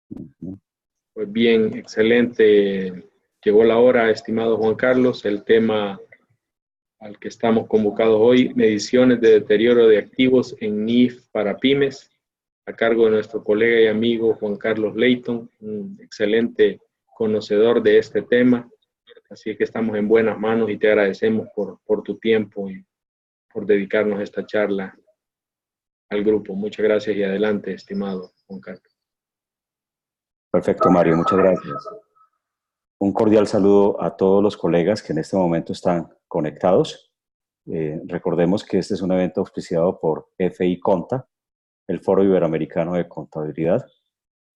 Ujú. Pues bien, excelente. Llegó la hora, estimado Juan Carlos. El tema al que estamos convocados hoy, mediciones de deterioro de activos en NIF para pymes, a cargo de nuestro colega y amigo Juan Carlos Leighton, un excelente conocedor de este tema. Así que estamos en buenas manos y te agradecemos por tu tiempo y por dedicarnos esta charla al grupo. Muchas gracias y adelante, estimado Juan Carlos. Perfecto, Mario, muchas gracias. Un cordial saludo a todos los colegas que en este momento están conectados. Recordemos que este es un evento auspiciado por FI Conta, el Foro Iberoamericano de Contabilidad,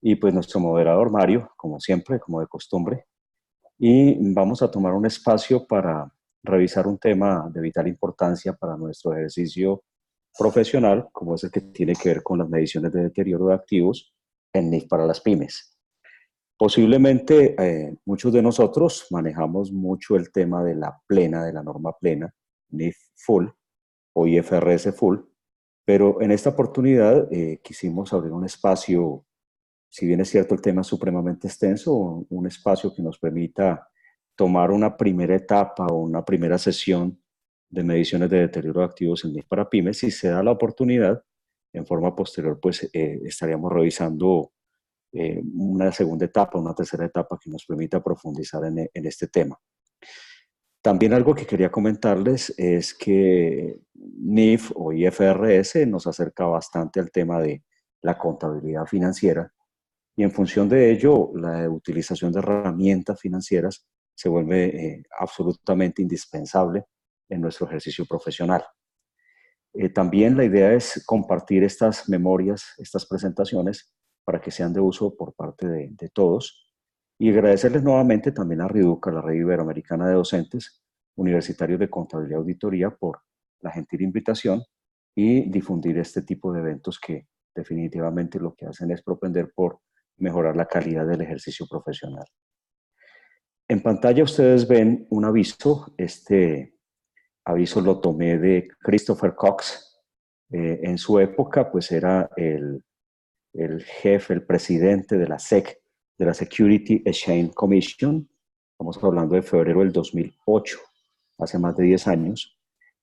y pues nuestro moderador Mario, como siempre, como de costumbre. Y vamos a tomar un espacio para revisar un tema de vital importancia para nuestro ejercicio profesional, como es el que tiene que ver con las mediciones de deterioro de activos en NIF para las pymes. Posiblemente muchos de nosotros manejamos mucho el tema de la plena, de la norma plena, NIF Full o IFRS Full, pero en esta oportunidad quisimos abrir un espacio, si bien es cierto el tema es supremamente extenso, un espacio que nos permita tomar una primera etapa o una primera sesión de mediciones de deterioro de activos en NIF para pymes. Si se da la oportunidad, en forma posterior, pues estaríamos revisando una segunda etapa, una tercera etapa que nos permita profundizar en este tema. También algo que quería comentarles es que NIF o IFRS nos acerca bastante al tema de la contabilidad financiera y en función de ello la utilización de herramientas financieras se vuelve absolutamente indispensable en nuestro ejercicio profesional. También la idea es compartir estas memorias, estas presentaciones, para que sean de uso por parte de todos. Y agradecerles nuevamente también a RIDUCA, la Red Iberoamericana de Docentes Universitarios de Contabilidad y Auditoría, por la gentil invitación y difundir este tipo de eventos que definitivamente lo que hacen es propender por mejorar la calidad del ejercicio profesional. En pantalla ustedes ven un aviso. Este aviso lo tomé de Christopher Cox. En su época, pues era el jefe, el presidente de la SEC, de la Security Exchange Commission. Estamos hablando de febrero del 2008, hace más de 10 años.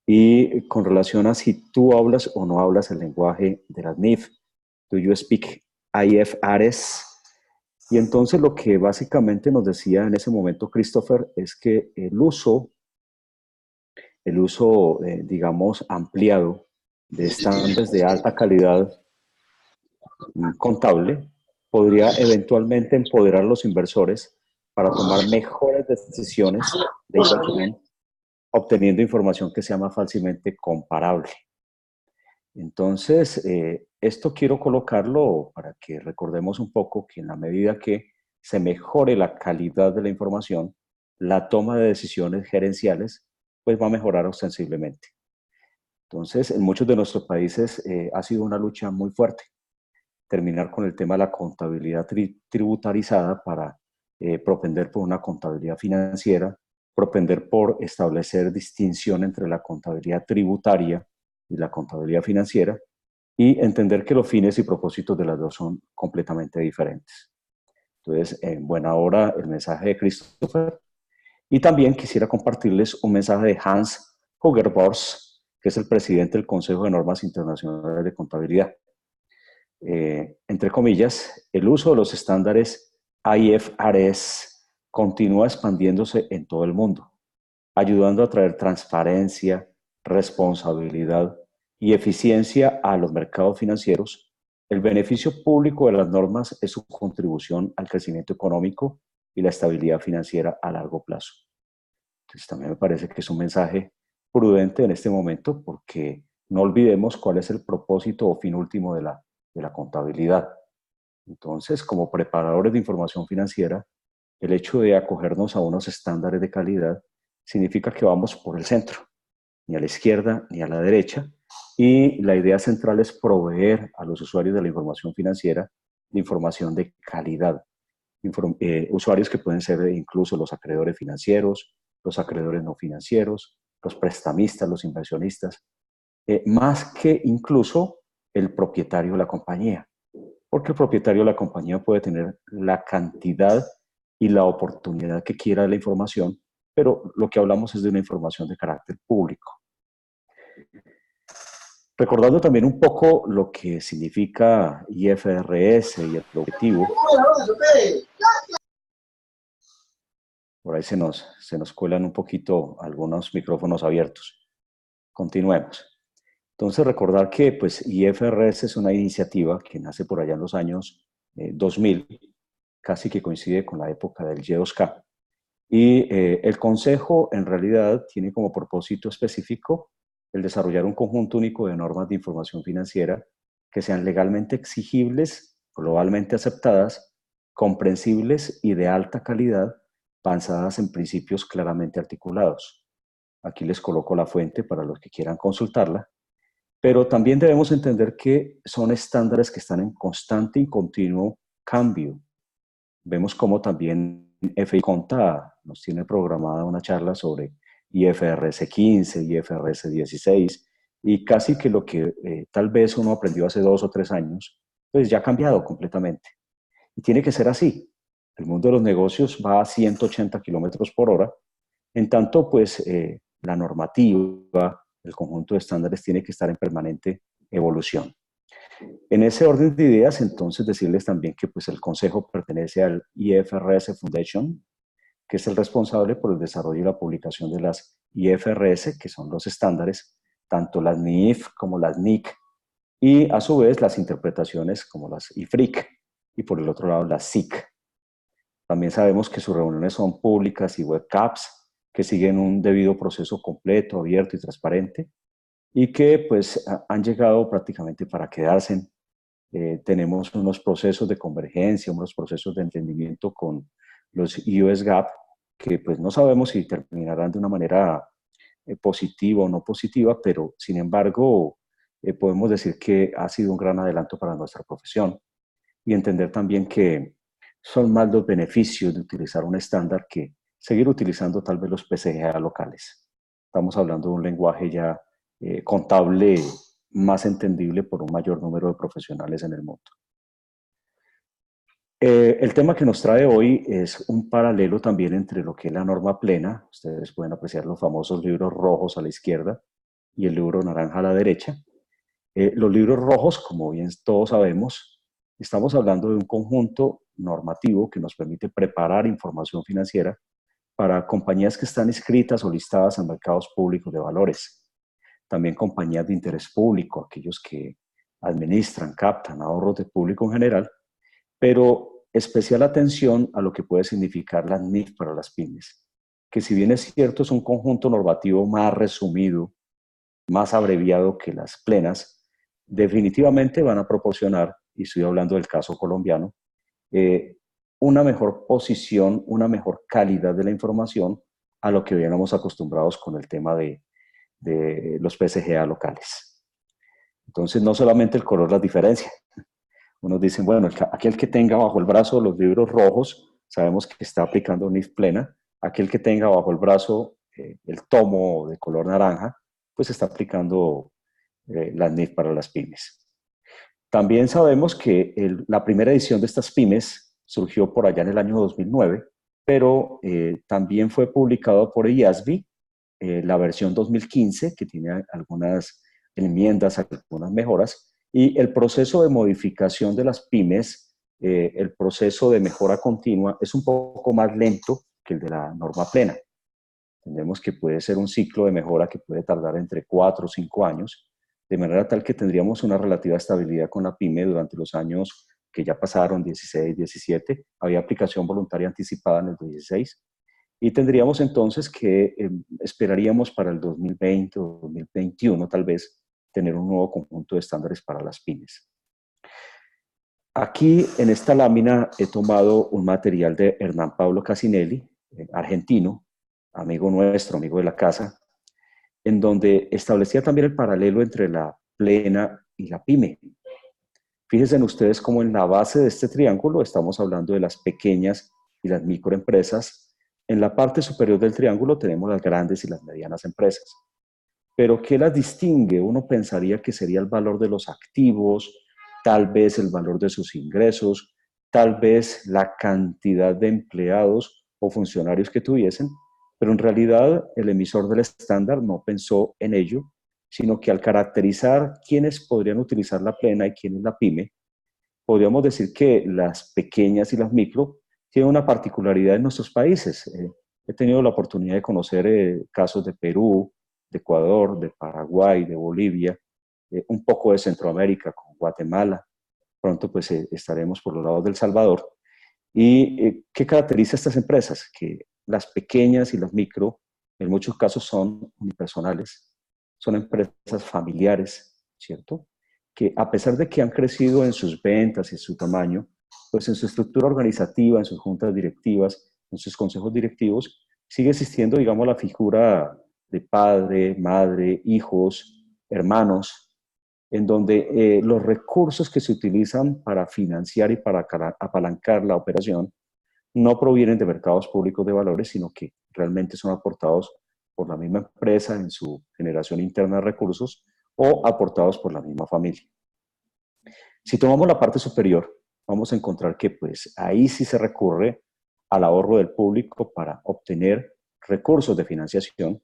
Y con relación a si tú hablas o no hablas el lenguaje de las NIF, do you speak IFRS? Y entonces lo que básicamente nos decía en ese momento Christopher es que el uso digamos, ampliado de estándares de alta calidad contable podría eventualmente empoderar a los inversores para tomar mejores decisiones de inversión, obteniendo información que sea más fácilmente comparable. Entonces, esto quiero colocarlo para que recordemos un poco que en la medida que se mejore la calidad de la información, la toma de decisiones gerenciales pues va a mejorar ostensiblemente. Entonces, en muchos de nuestros países ha sido una lucha muy fuerte terminar con el tema de la contabilidad tributarizada para propender por una contabilidad financiera, propender por establecer distinción entre la contabilidad tributaria y la contabilidad financiera y entender que los fines y propósitos de las dos son completamente diferentes. Entonces, en buena hora el mensaje de Christopher. Y también quisiera compartirles un mensaje de Hans Hogerbors, que es el presidente del Consejo de Normas Internacionales de Contabilidad. Entre comillas, el uso de los estándares IFRS continúa expandiéndose en todo el mundo, ayudando a traer transparencia, responsabilidad y eficiencia a los mercados financieros. El beneficio público de las normas es su contribución al crecimiento económico y la estabilidad financiera a largo plazo. Entonces también me parece que es un mensaje prudente en este momento porque no olvidemos cuál es el propósito o fin último de la contabilidad. Entonces, como preparadores de información financiera, el hecho de acogernos a unos estándares de calidad significa que vamos por el centro, ni a la izquierda ni a la derecha, y la idea central es proveer a los usuarios de la información financiera de información de calidad. Usuarios que pueden ser incluso los acreedores financieros, los acreedores no financieros, los prestamistas, los inversionistas, más que incluso el propietario de la compañía. porque el propietario de la compañía puede tener la cantidad y la oportunidad que quiera de la información, pero lo que hablamos es de una información de carácter público. Recordando también un poco lo que significa IFRS y el objetivo. Por ahí se nos cuelan un poquito algunos micrófonos abiertos. Continuemos. Entonces, recordar que pues, IFRS es una iniciativa que nace por allá en los años 2000, casi que coincide con la época del Y2K. Y el Consejo, en realidad, tiene como propósito específico el desarrollar un conjunto único de normas de información financiera que sean legalmente exigibles, globalmente aceptadas, comprensibles y de alta calidad, basadas en principios claramente articulados. Aquí les coloco la fuente para los que quieran consultarla, pero también debemos entender que son estándares que están en constante y continuo cambio. Vemos cómo también FI Conta nos tiene programada una charla sobre IFRS 15, IFRS 16, y casi que lo que tal vez uno aprendió hace 2 o 3 años, pues ya ha cambiado completamente. Y tiene que ser así. El mundo de los negocios va a 180 kilómetros por hora, en tanto, pues la normativa, el conjunto de estándares tiene que estar en permanente evolución. En ese orden de ideas, entonces, decirles también que pues, el Consejo pertenece al IFRS Foundation, que es el responsable por el desarrollo y la publicación de las IFRS, que son los estándares, tanto las NIF como las NIC, y a su vez las interpretaciones como las IFRIC, y por el otro lado las SIC. También sabemos que sus reuniones son públicas y webcasts, que siguen un debido proceso completo, abierto y transparente, y que pues han llegado prácticamente para quedarse. Tenemos unos procesos de convergencia, unos procesos de entendimiento con los US GAAP, que pues no sabemos si terminarán de una manera positiva o no positiva, pero sin embargo podemos decir que ha sido un gran adelanto para nuestra profesión y entender también que son más los beneficios de utilizar un estándar que seguir utilizando tal vez los PCGA locales. Estamos hablando de un lenguaje ya contable más entendible por un mayor número de profesionales en el mundo. El tema que nos trae hoy es un paralelo también entre lo que es la norma plena. Ustedes pueden apreciar los famosos libros rojos a la izquierda y el libro naranja a la derecha. Los libros rojos, como bien todos sabemos, estamos hablando de un conjunto normativo que nos permite preparar información financiera para compañías que están inscritas o listadas en mercados públicos de valores. También compañías de interés público, aquellos que administran, captan ahorros de público en general, pero especial atención a lo que puede significar la NIF para las pymes, que si bien es cierto es un conjunto normativo más resumido, más abreviado que las plenas, definitivamente van a proporcionar, y estoy hablando del caso colombiano, una mejor posición, una mejor calidad de la información a lo que veníamos acostumbrados con el tema de los PCGA locales. Entonces, no solamente el color las diferencia. Unos dicen, bueno, aquel que tenga bajo el brazo los libros rojos, sabemos que está aplicando NIF plena. Aquel que tenga bajo el brazo el tomo de color naranja, pues está aplicando la NIF para las pymes. También sabemos que la primera edición de estas pymes surgió por allá en el año 2009, pero también fue publicado por IASB, la versión 2015, que tiene algunas enmiendas, algunas mejoras, y el proceso de modificación de las pymes, el proceso de mejora continua, es un poco más lento que el de la norma plena. Entendemos que puede ser un ciclo de mejora que puede tardar entre 4 o 5 años, de manera tal que tendríamos una relativa estabilidad con la pyme durante los años que ya pasaron, 16, 17, había aplicación voluntaria anticipada en el 16, y tendríamos entonces que, esperaríamos para el 2020 o 2021 tal vez, tener un nuevo conjunto de estándares para las pymes. Aquí en esta lámina he tomado un material de Hernán Pablo Casinelli, argentino, amigo nuestro, amigo de la casa, en donde establecía también el paralelo entre la plena y la pyme. Fíjense ustedes cómo en la base de este triángulo estamos hablando de las pequeñas y las microempresas. En la parte superior del triángulo tenemos las grandes y las medianas empresas. Pero ¿qué las distingue? Uno pensaría que sería el valor de los activos, tal vez el valor de sus ingresos, tal vez la cantidad de empleados o funcionarios que tuviesen, pero en realidad el emisor del estándar no pensó en ello, sino que al caracterizar quiénes podrían utilizar la plena y quién es la pyme, podríamos decir que las pequeñas y las micro tienen una particularidad en nuestros países. He tenido la oportunidad de conocer casos de Perú, de Ecuador, de Paraguay, de Bolivia, un poco de Centroamérica con Guatemala. Pronto pues estaremos por los lados del Salvador. ¿Y qué caracteriza a estas empresas? Que las pequeñas y las micro, en muchos casos son unipersonales, son empresas familiares, ¿cierto? Que a pesar de que han crecido en sus ventas y en su tamaño, pues en su estructura organizativa, en sus juntas directivas, en sus consejos directivos, sigue existiendo, digamos, la figura de padre, madre, hijos, hermanos, en donde los recursos que se utilizan para financiar y para apalancar la operación no provienen de mercados públicos de valores, sino que realmente son aportados por la misma empresa en su generación interna de recursos o aportados por la misma familia. Si tomamos la parte superior, vamos a encontrar que pues ahí sí se recurre al ahorro del público para obtener recursos de financiación.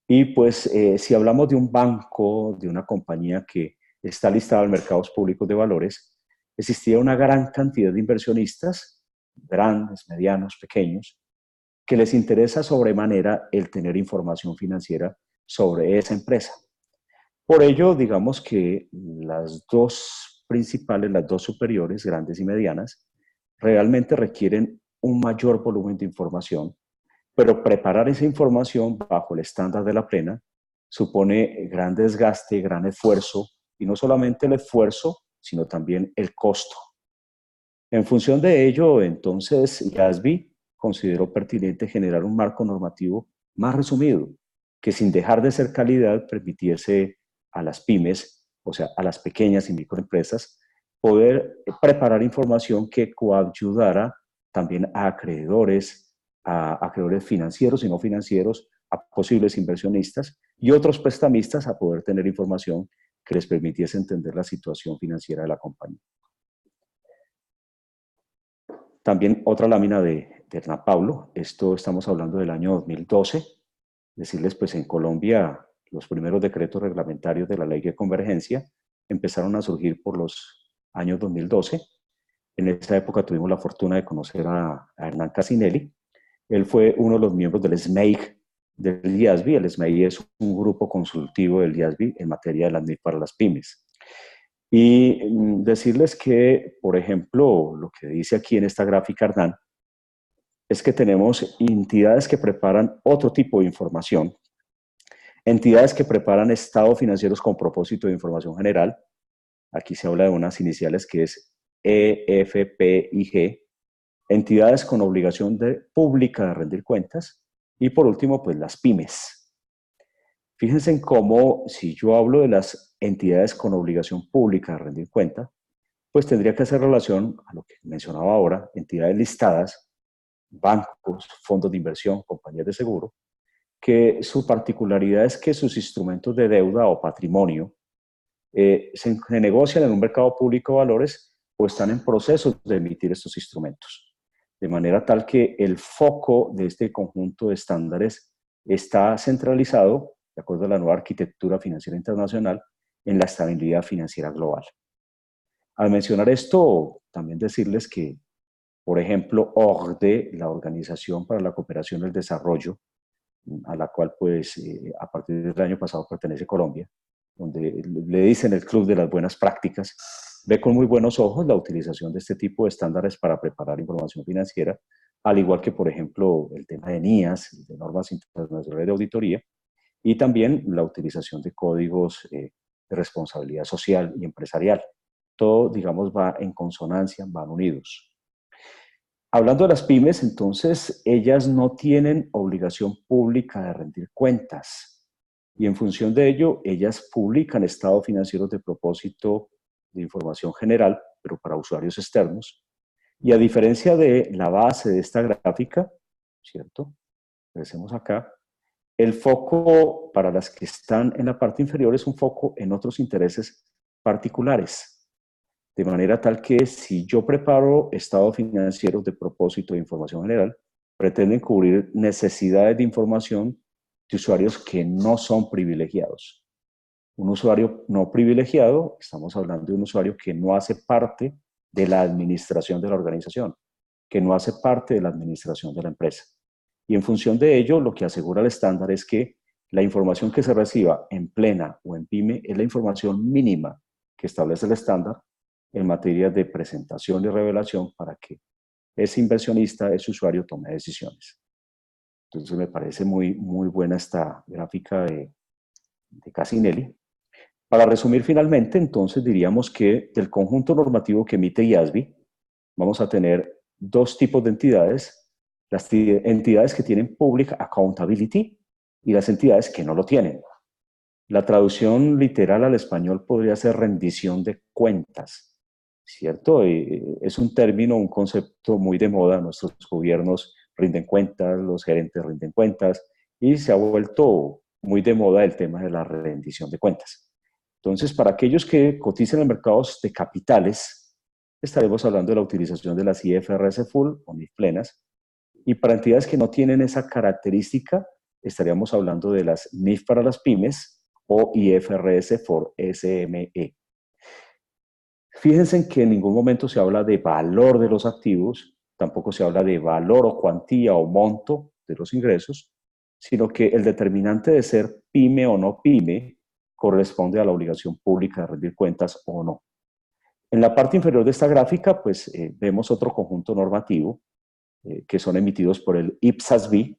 Y pues si hablamos de un banco, de una compañía que está listada en mercados públicos de valores, existía una gran cantidad de inversionistas, grandes, medianos, pequeños, que les interesa sobremanera el tener información financiera sobre esa empresa. Por ello, digamos que las dos principales, las dos superiores, grandes y medianas, realmente requieren un mayor volumen de información, pero preparar esa información bajo el estándar de la plena supone gran desgaste, gran esfuerzo, y no solamente el esfuerzo, sino también el costo. En función de ello, entonces, IASB consideró pertinente generar un marco normativo más resumido, que sin dejar de ser calidad permitiese a las pymes, o sea, a las pequeñas y microempresas, poder preparar información que coayudara también a acreedores financieros y no financieros, a posibles inversionistas y otros prestamistas a poder tener información que les permitiese entender la situación financiera de la compañía. También otra lámina de Hernán Pablo, esto estamos hablando del año 2012, decirles pues en Colombia los primeros decretos reglamentarios de la ley de convergencia empezaron a surgir por los años 2012. En esa época tuvimos la fortuna de conocer a Hernán Casinelli. Él fue uno de los miembros del SMEIG del IASB. El SMEIG es un grupo consultivo del IASB en materia de la NIF para las pymes. Y decirles que, por ejemplo, lo que dice aquí en esta gráfica Hernán, es que tenemos entidades que preparan otro tipo de información, entidades que preparan estados financieros con propósito de información general. Aquí se habla de unas iniciales que es E, F, P y G, entidades con obligación pública de rendir cuentas, y por último, pues las pymes. Fíjense en cómo, si yo hablo de las entidades con obligación pública de rendir cuenta, pues tendría que hacer relación a lo que mencionaba ahora, entidades listadas, bancos, fondos de inversión, compañías de seguro, que su particularidad es que sus instrumentos de deuda o patrimonio se negocian en un mercado público de valores o están en proceso de emitir estos instrumentos. De manera tal que el foco de este conjunto de estándares está centralizado, de acuerdo a la nueva arquitectura financiera internacional, en la estabilidad financiera global. Al mencionar esto, también decirles que, por ejemplo, OCDE, la Organización para la Cooperación y el Desarrollo, a la cual pues a partir del año pasado pertenece Colombia, donde le dicen el Club de las Buenas Prácticas, ve con muy buenos ojos la utilización de este tipo de estándares para preparar información financiera, al igual que, por ejemplo, el tema de NIAS, de normas internacionales de auditoría, y también la utilización de códigos de responsabilidad social y empresarial. Todo, digamos, va en consonancia, van unidos. Hablando de las pymes, entonces, ellas no tienen obligación pública de rendir cuentas, y en función de ello, ellas publican estados financieros de propósito de información general, pero para usuarios externos. Y a diferencia de la base de esta gráfica, ¿cierto? Regresemos acá. El foco para las que están en la parte inferior es un foco en otros intereses particulares. de manera tal que si yo preparo estados financieros de propósito de información general, pretenden cubrir necesidades de información de usuarios que no son privilegiados. Un usuario no privilegiado, estamos hablando de un usuario que no hace parte de la administración de la organización, que no hace parte de la administración de la empresa. Y en función de ello, lo que asegura el estándar es que la información que se reciba en plena o en PYME es la información mínima que establece el estándar en materia de presentación y revelación para que ese inversionista, ese usuario, tome decisiones. Entonces me parece muy buena esta gráfica de Casinelli. Para resumir finalmente, entonces diríamos que del conjunto normativo que emite IASB, vamos a tener dos tipos de entidades: las entidades que tienen Public Accountability y las entidades que no lo tienen. La traducción literal al español podría ser rendición de cuentas, ¿cierto? Es un término, un concepto muy de moda. Nuestros gobiernos rinden cuentas, los gerentes rinden cuentas, y se ha vuelto muy de moda el tema de la rendición de cuentas. Entonces, para aquellos que cotizan en mercados de capitales, estaremos hablando de la utilización de las IFRS Full o NIF plenas, y para entidades que no tienen esa característica, estaríamos hablando de las NIF para las pymes o IFRS for SME. Fíjense en que en ningún momento se habla de valor de los activos, tampoco se habla de valor o cuantía o monto de los ingresos, sino que el determinante de ser pyme o no pyme corresponde a la obligación pública de rendir cuentas o no. En la parte inferior de esta gráfica, pues vemos otro conjunto normativo que son emitidos por el IPSASB.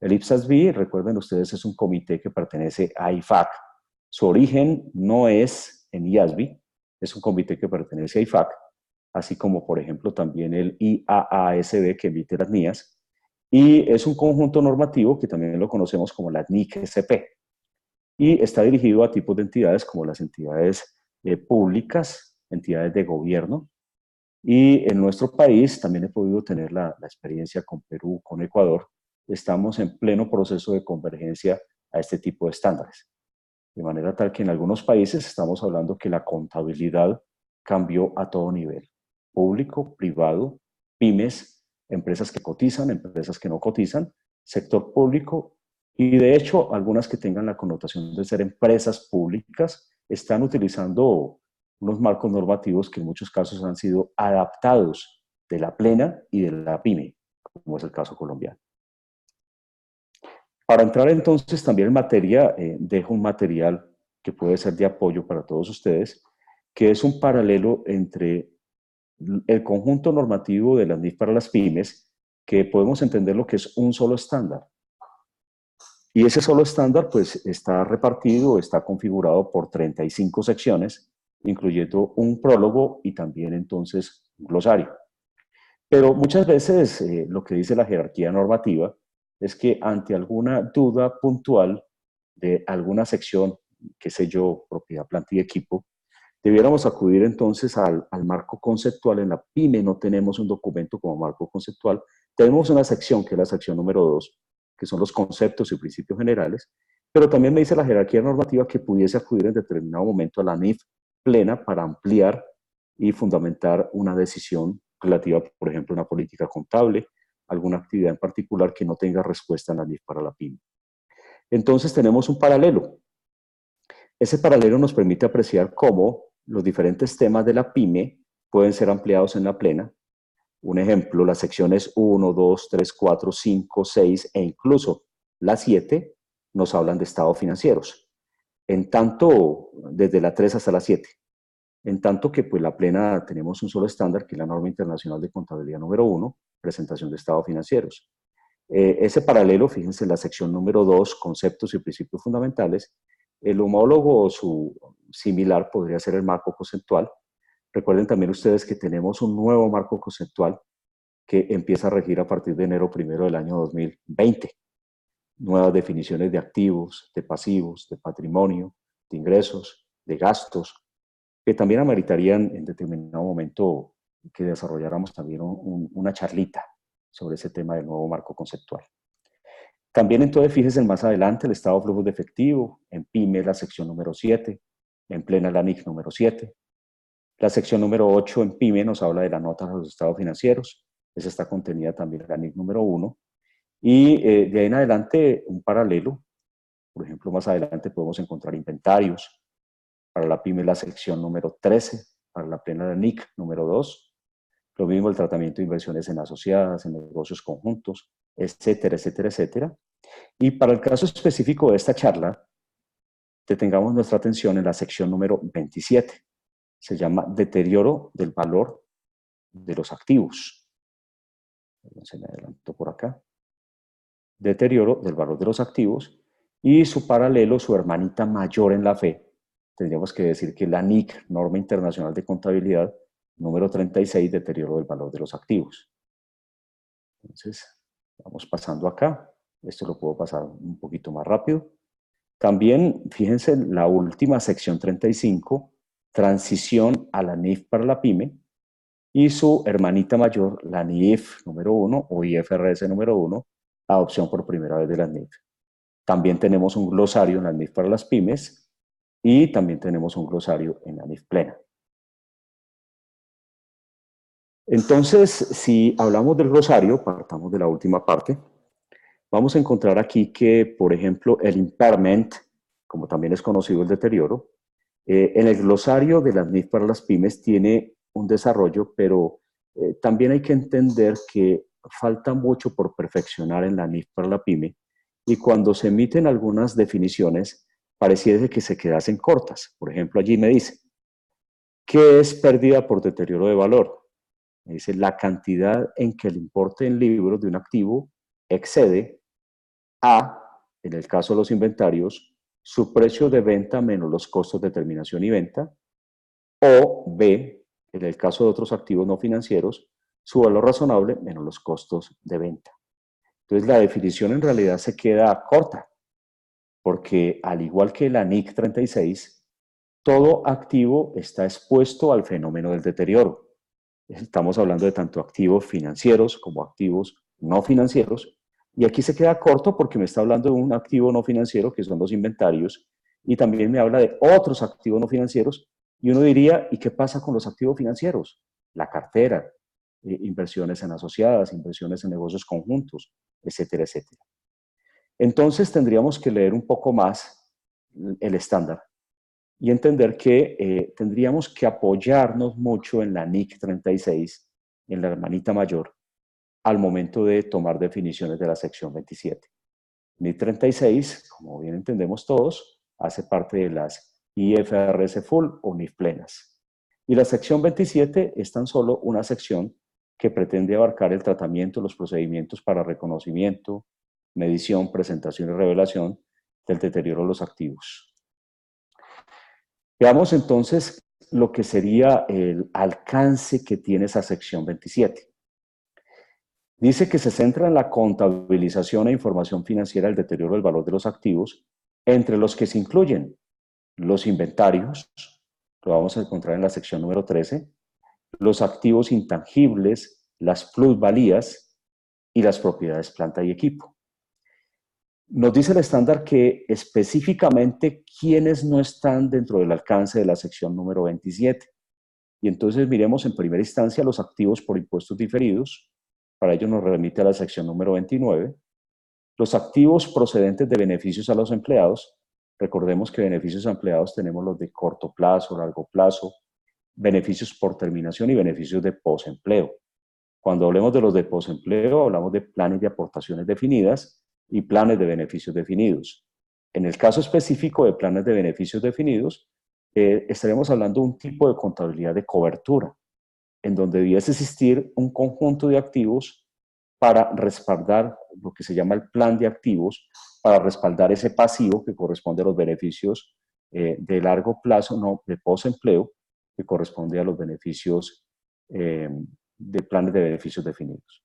El IPSASB, recuerden ustedes, es un comité que pertenece a IFAC. Su origen no es en IASB, es un comité que pertenece a IFAC, así como, por ejemplo, también el IAASB, que emite las NIAS, y es un conjunto normativo que también lo conocemos como la NIC-SP, y está dirigido a tipos de entidades como las entidades públicas, entidades de gobierno, y en nuestro país también he podido tener la experiencia con Perú, con Ecuador. Estamos en pleno proceso de convergencia a este tipo de estándares. De manera tal que en algunos países estamos hablando que la contabilidad cambió a todo nivel: público, privado, pymes, empresas que cotizan, empresas que no cotizan, sector público, y de hecho algunas que tengan la connotación de ser empresas públicas están utilizando unos marcos normativos que en muchos casos han sido adaptados de la plena y de la pyme, como es el caso colombiano. Para entrar entonces también en materia, dejo un material que puede ser de apoyo para todos ustedes, que es un paralelo entre el conjunto normativo de las NIF para las pymes, que podemos entender lo que es un solo estándar. Y ese solo estándar pues está repartido, está configurado por 35 secciones, incluyendo un prólogo y también entonces un glosario. Pero muchas veces lo que dice la jerarquía normativa es que ante alguna duda puntual de alguna sección, qué sé yo, propiedad, planta y equipo, debiéramos acudir entonces al marco conceptual. En la PYME no tenemos un documento como marco conceptual, tenemos una sección que es la sección número 2, que son los conceptos y principios generales, pero también me dice la jerarquía normativa que pudiese acudir en determinado momento a la NIF plena para ampliar y fundamentar una decisión relativa, por ejemplo, a una política contable, alguna actividad en particular que no tenga respuesta en la NIF para la PYME. Entonces tenemos un paralelo. Ese paralelo nos permite apreciar cómo los diferentes temas de la PYME pueden ser ampliados en la plena. Un ejemplo, las secciones 1, 2, 3, 4, 5, 6 e incluso la 7 nos hablan de estados financieros, en tanto desde la 3 hasta la 7. En tanto que pues la plena tenemos un solo estándar, que es la norma internacional de contabilidad número 1, presentación de estados financieros. Ese paralelo, fíjense en la sección número 2, conceptos y principios fundamentales. El homólogo o su similar podría ser el marco conceptual. Recuerden también ustedes que tenemos un nuevo marco conceptual que empieza a regir a partir de enero 1 del año 2020. Nuevas definiciones de activos, de pasivos, de patrimonio, de ingresos, de gastos, que también ameritarían en determinado momento que desarrolláramos también una charlita sobre ese tema del nuevo marco conceptual. También entonces fíjense más adelante el estado de flujos de efectivo, en PYME la sección número 7, en plena la NIC número 7. La sección número 8 en PYME nos habla de la nota de los estados financieros. Esa está contenida también en la NIC número 1. Y de ahí en adelante, un paralelo. Por ejemplo, más adelante podemos encontrar inventarios. Para la PYME la sección número 13, para la plena la NIC número 2. Lo mismo el tratamiento de inversiones en asociadas, en negocios conjuntos, etcétera, etcétera, etcétera. Y para el caso específico de esta charla, detengamos nuestra atención en la sección número 27. Se llama deterioro del valor de los activos. Se me adelantó por acá. Deterioro del valor de los activos y su paralelo, su hermanita mayor en la fe, tendríamos que decir que la NIC, Norma Internacional de Contabilidad, número 36, deterioro del valor de los activos. Entonces, vamos pasando acá. Esto lo puedo pasar un poquito más rápido. También, fíjense, en la última sección 35, transición a la NIF para la PYME, y su hermanita mayor, la NIF número 1 o IFRS número 1, adopción por primera vez de la NIF. También tenemos un glosario en la NIF para las pymes y también tenemos un glosario en la NIF plena. Entonces, si hablamos del glosario, partamos de la última parte, vamos a encontrar aquí que, por ejemplo, el impairment, como también es conocido el deterioro, en el glosario de las NIF para las pymes tiene un desarrollo, pero también hay que entender que falta mucho por perfeccionar en la NIF para la pyme, y cuando se emiten algunas definiciones, pareciera que se quedasen cortas. Por ejemplo, allí me dice, ¿qué es pérdida por deterioro de valor? Me dice, la cantidad en que el importe en libros de un activo excede a, en el caso de los inventarios, su precio de venta menos los costos de terminación y venta, o B, en el caso de otros activos no financieros, su valor razonable menos los costos de venta. Entonces la definición en realidad se queda corta, porque al igual que la NIC 36, todo activo está expuesto al fenómeno del deterioro. Estamos hablando de tanto activos financieros como activos no financieros, y aquí se queda corto porque me está hablando de un activo no financiero, que son los inventarios, y también me habla de otros activos no financieros, y uno diría, ¿y qué pasa con los activos financieros? La cartera, inversiones en asociadas, inversiones en negocios conjuntos, etcétera, etcétera. Entonces tendríamos que leer un poco más el estándar y entender que tendríamos que apoyarnos mucho en la NIC 36, en la hermanita mayor, al momento de tomar definiciones de la sección 27. NIC 36, como bien entendemos todos, hace parte de las IFRS Full o NIF plenas. Y la sección 27 es tan solo una sección que pretende abarcar el tratamiento, los procedimientos para reconocimiento, medición, presentación y revelación del deterioro de los activos. Veamos entonces lo que sería el alcance que tiene esa sección 27. Dice que se centra en la contabilización e información financiera del deterioro del valor de los activos, entre los que se incluyen los inventarios, lo vamos a encontrar en la sección número 13, los activos intangibles, las plusvalías y las propiedades planta y equipo. Nos dice el estándar que específicamente quiénes no están dentro del alcance de la sección número 27. Y entonces miremos en primera instancia los activos por impuestos diferidos. Para ello nos remite a la sección número 29. Los activos procedentes de beneficios a los empleados. Recordemos que beneficios a empleados tenemos los de corto plazo, largo plazo, beneficios por terminación y beneficios de posempleo. Cuando hablemos de los de posempleo, hablamos de planes de aportaciones definidas y planes de beneficios definidos. En el caso específico de planes de beneficios definidos, estaremos hablando de un tipo de contabilidad de cobertura, en donde debiese existir un conjunto de activos para respaldar lo que se llama el plan de activos, para respaldar ese pasivo que corresponde a los beneficios de largo plazo, no de posempleo, que corresponde a los beneficios de planes de beneficios definidos.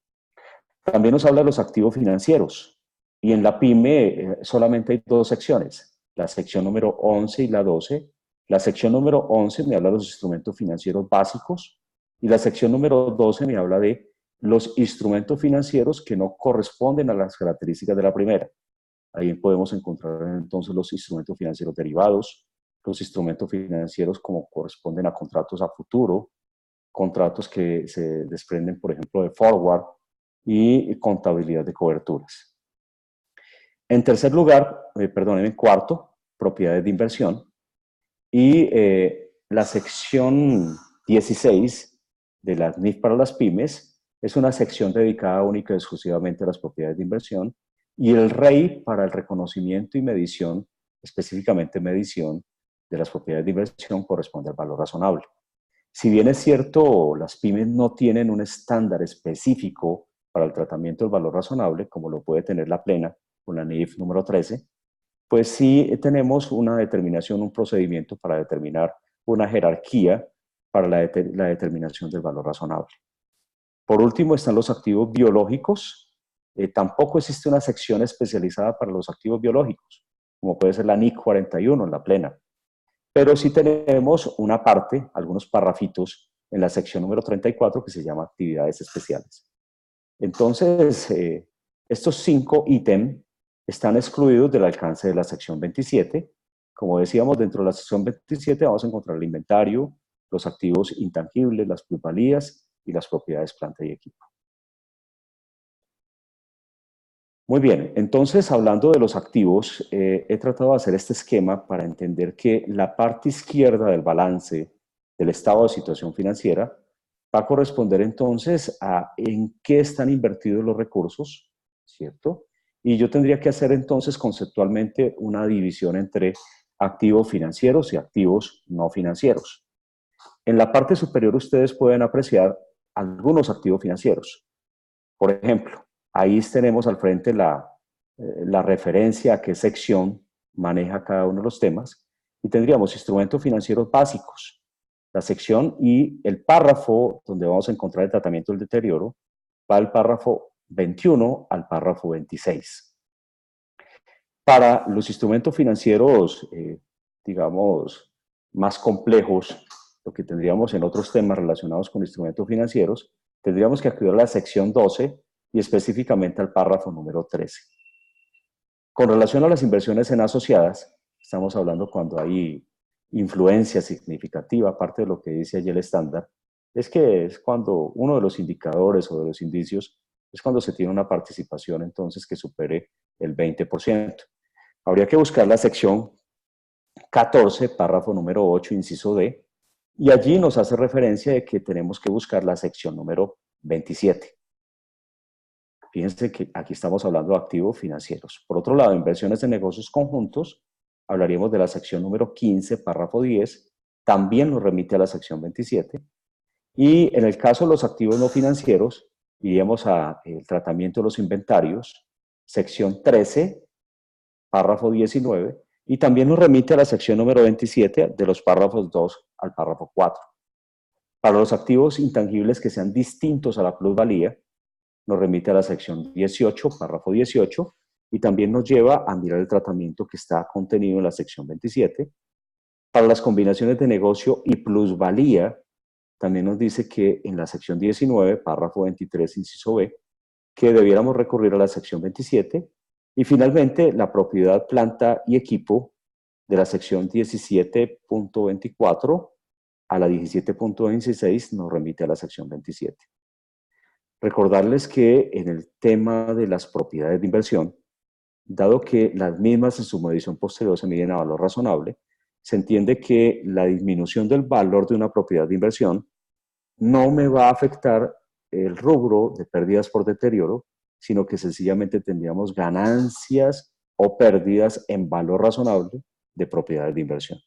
También nos habla de los activos financieros, y en la PYME solamente hay dos secciones, la sección número 11 y la 12. La sección número 11 me habla de los instrumentos financieros básicos, y la sección número 12 me habla de los instrumentos financieros que no corresponden a las características de la primera. Ahí podemos encontrar entonces los instrumentos financieros derivados, los instrumentos financieros como corresponden a contratos a futuro, contratos que se desprenden, por ejemplo, de forward y contabilidad de coberturas. En tercer lugar, perdón, en cuarto, propiedades de inversión. Y la sección 16 de la NIF para las pymes es una sección dedicada única y exclusivamente a las propiedades de inversión. Y el REI para el reconocimiento y medición, específicamente medición de las propiedades de inversión, corresponde al valor razonable. Si bien es cierto, las pymes no tienen un estándar específico para el tratamiento del valor razonable, como lo puede tener la plena con la NIF número 13, pues sí tenemos una determinación, un procedimiento para determinar una jerarquía para la determinación del valor razonable. Por último están los activos biológicos. Tampoco existe una sección especializada para los activos biológicos, como puede ser la NIC 41 en la plena. Pero sí tenemos una parte, algunos parrafitos, en la sección número 34 que se llama actividades especiales. Entonces, estos 5 ítems están excluidos del alcance de la sección 27. Como decíamos, dentro de la sección 27 vamos a encontrar el inventario, los activos intangibles, las plusvalías y las propiedades planta y equipo. Muy bien, entonces hablando de los activos, he tratado de hacer este esquema para entender que la parte izquierda del balance del estado de situación financiera va a corresponder entonces a en qué están invertidos los recursos, ¿cierto? Y yo tendría que hacer entonces conceptualmente una división entre activos financieros y activos no financieros. En la parte superior ustedes pueden apreciar algunos activos financieros. Por ejemplo, ahí tenemos al frente la referencia a qué sección maneja cada uno de los temas y tendríamos instrumentos financieros básicos, la sección y el párrafo donde vamos a encontrar el tratamiento del deterioro va del párrafo 21 al párrafo 26. Para los instrumentos financieros, digamos, más complejos, lo que tendríamos en otros temas relacionados con instrumentos financieros, tendríamos que acudir a la sección 12 y específicamente al párrafo número 13. Con relación a las inversiones en asociadas, estamos hablando cuando hay influencia significativa, aparte de lo que dice allí el estándar, es que es cuando uno de los indicadores o de los indicios es cuando se tiene una participación entonces que supere el 20%. Habría que buscar la sección 14, párrafo número 8, inciso D, y allí nos hace referencia de que tenemos que buscar la sección número 27. Fíjense que aquí estamos hablando de activos financieros. Por otro lado, inversiones en negocios conjuntos, hablaríamos de la sección número 15, párrafo 10, también nos remite a la sección 27. Y en el caso de los activos no financieros, iríamos al tratamiento de los inventarios, sección 13, párrafo 19, y también nos remite a la sección número 27 de los párrafos 2 al párrafo 4. Para los activos intangibles que sean distintos a la plusvalía, nos remite a la sección 18, párrafo 18, y también nos lleva a mirar el tratamiento que está contenido en la sección 27. Para las combinaciones de negocio y plusvalía, también nos dice que en la sección 19, párrafo 23, inciso B, que debiéramos recurrir a la sección 27. Y finalmente, la propiedad, planta y equipo de la sección 17.24 a la 17.26 nos remite a la sección 27. Recordarles que en el tema de las propiedades de inversión, dado que las mismas en su medición posterior se miden a valor razonable, se entiende que la disminución del valor de una propiedad de inversión no me va a afectar el rubro de pérdidas por deterioro, sino que sencillamente tendríamos ganancias o pérdidas en valor razonable de propiedades de inversión.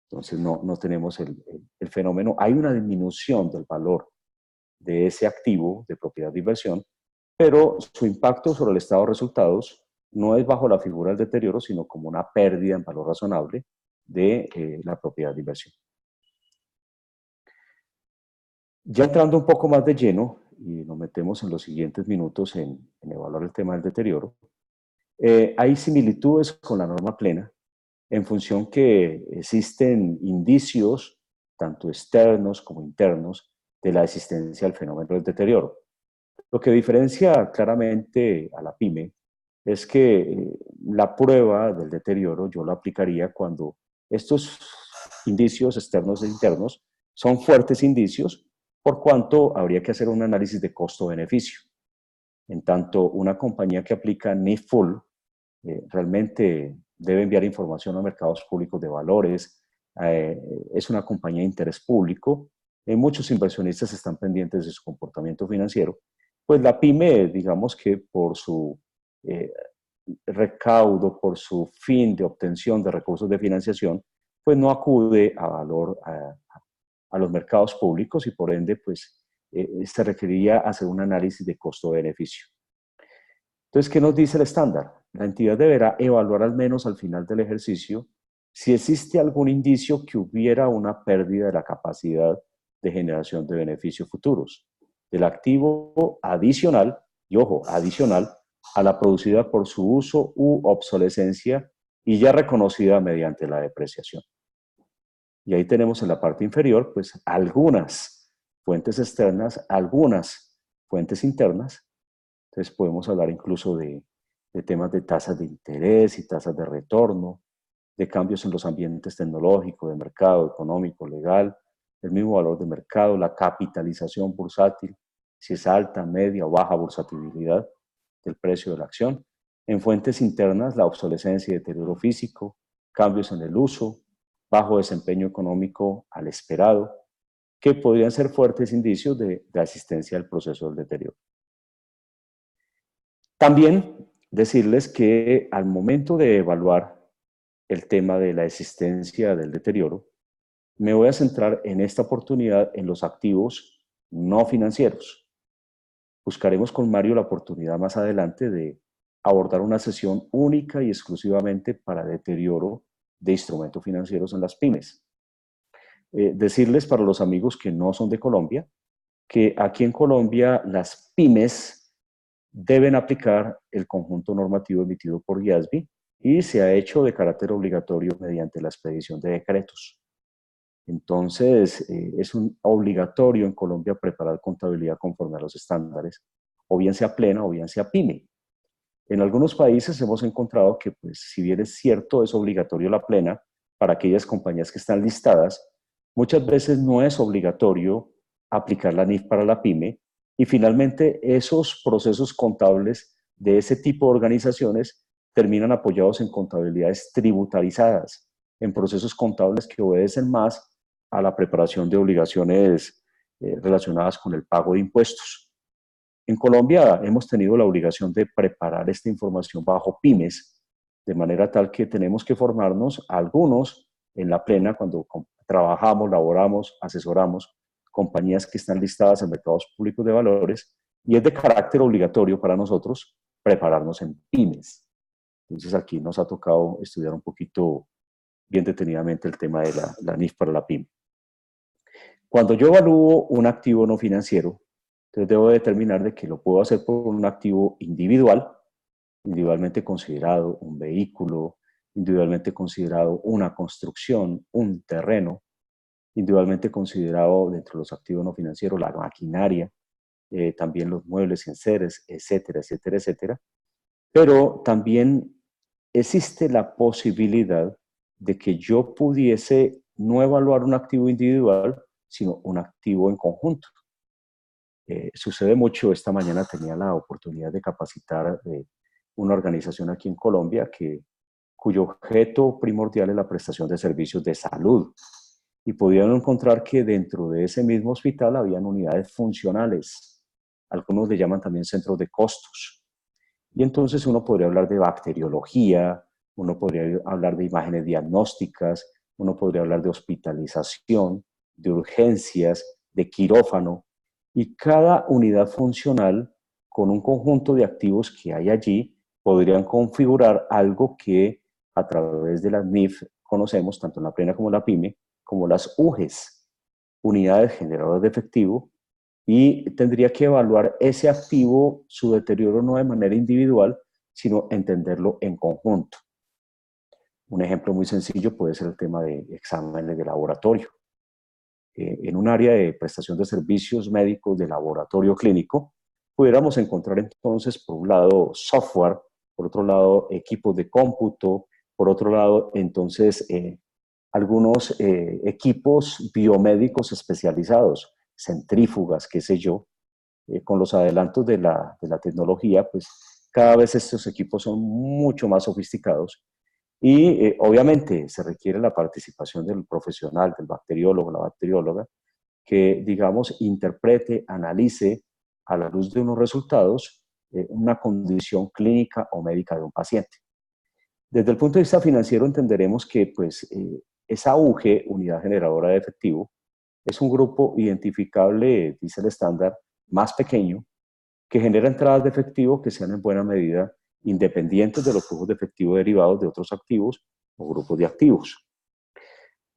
Entonces no tenemos el fenómeno, hay una disminución del valor de ese activo de propiedad de inversión, pero su impacto sobre el estado de resultados no es bajo la figura del deterioro, sino como una pérdida en valor razonable de la propiedad de inversión. Ya entrando un poco más de lleno, y nos metemos en los siguientes minutos en evaluar el tema del deterioro, hay similitudes con la norma plena en función que existen indicios, tanto externos como internos, de la existencia del fenómeno del deterioro. Lo que diferencia claramente a la PYME es que la prueba del deterioro yo la aplicaría cuando Estos indicios externos e internos son fuertes indicios, por cuanto habría que hacer un análisis de costo-beneficio. En tanto, una compañía que aplica NIF Full realmente debe enviar información a mercados públicos de valores, es una compañía de interés público, muchos inversionistas están pendientes de su comportamiento financiero, pues la pyme, digamos que por su eh, recaudo, por su fin de obtención de recursos de financiación, pues no acude a los mercados públicos y por ende, pues se requeriría hacer un análisis de costo-beneficio. Entonces, ¿qué nos dice el estándar? La entidad deberá evaluar al menos al final del ejercicio si existe algún indicio que hubiera una pérdida de la capacidad de generación de beneficios futuros, del activo adicional, y ojo, adicional, a la producida por su uso u obsolescencia y ya reconocida mediante la depreciación. Y ahí tenemos en la parte inferior, pues, algunas fuentes externas, algunas fuentes internas. Entonces podemos hablar incluso de temas de tasas de interés y tasas de retorno, de cambios en los ambientes tecnológicos, de mercado, económico, legal, el mismo valor de mercado, la capitalización bursátil, si es alta, media o baja bursatilidad del precio de la acción. En fuentes internas, la obsolescencia y deterioro físico, cambios en el uso, bajo desempeño económico al esperado, que podrían ser fuertes indicios de asistencia al proceso del deterioro. También decirles que al momento de evaluar el tema de la existencia del deterioro, me voy a centrar en esta oportunidad en los activos no financieros. Buscaremos con Mario la oportunidad más adelante de abordar una sesión única y exclusivamente para deterioro de instrumentos financieros en las pymes. Decirles para los amigos que no son de Colombia, que aquí en Colombia las pymes deben aplicar el conjunto normativo emitido por IASBI y se ha hecho de carácter obligatorio mediante la expedición de decretos. Entonces, es un obligatorio en Colombia preparar contabilidad conforme a los estándares, o bien sea plena o bien sea pyme. En algunos países hemos encontrado que, pues, si bien es cierto, es obligatorio la plena para aquellas compañías que están listadas, muchas veces no es obligatorio aplicar la NIF para la pyme y finalmente esos procesos contables de ese tipo de organizaciones terminan apoyados en contabilidades tributarizadas, en procesos contables que obedecen más a la preparación de obligaciones relacionadas con el pago de impuestos. En Colombia hemos tenido la obligación de preparar esta información bajo pymes, de manera tal que tenemos que formarnos algunos en la plena cuando trabajamos, laboramos, asesoramos compañías que están listadas en mercados públicos de valores y es de carácter obligatorio para nosotros prepararnos en pymes. Entonces aquí nos ha tocado estudiar un poquito bien detenidamente el tema de la NIF para la pyme. Cuando yo evalúo un activo no financiero, entonces debo determinar de que lo puedo hacer por un activo individual, individualmente considerado un vehículo, individualmente considerado una construcción, un terreno, individualmente considerado dentro de los activos no financieros la maquinaria, también los muebles y enseres, etcétera, etcétera, etcétera. Pero también existe la posibilidad de que yo pudiese no evaluar un activo individual, sino un activo en conjunto. Sucede mucho, esta mañana tenía la oportunidad de capacitar una organización aquí en Colombia cuyo objeto primordial es la prestación de servicios de salud. Y podían encontrar que dentro de ese mismo hospital habían unidades funcionales. Algunos le llaman también centros de costos. Y entonces uno podría hablar de bacteriología, uno podría hablar de imágenes diagnósticas, uno podría hablar de hospitalización, de urgencias, de quirófano, y cada unidad funcional con un conjunto de activos que hay allí podrían configurar algo que a través de las NIF conocemos, tanto en la plena como en la pyme, como las UGES, unidades generadoras de efectivo, y tendría que evaluar ese activo, su deterioro no de manera individual, sino entenderlo en conjunto. Un ejemplo muy sencillo puede ser el tema de exámenes de laboratorio. En un área de prestación de servicios médicos de laboratorio clínico, pudiéramos encontrar entonces, por un lado, software, por otro lado, equipos de cómputo, por otro lado, entonces, algunos equipos biomédicos especializados, centrífugas, qué sé yo. Con los adelantos de la tecnología, pues cada vez estos equipos son mucho más sofisticados y obviamente se requiere la participación del profesional, del bacteriólogo, la bacterióloga, que, digamos, interprete, analice a la luz de unos resultados una condición clínica o médica de un paciente. Desde el punto de vista financiero entenderemos que pues, esa UG, unidad generadora de efectivo, es un grupo identificable, dice el estándar, más pequeño, que genera entradas de efectivo que sean en buena medida independientes de los flujos de efectivo derivados de otros activos o grupos de activos.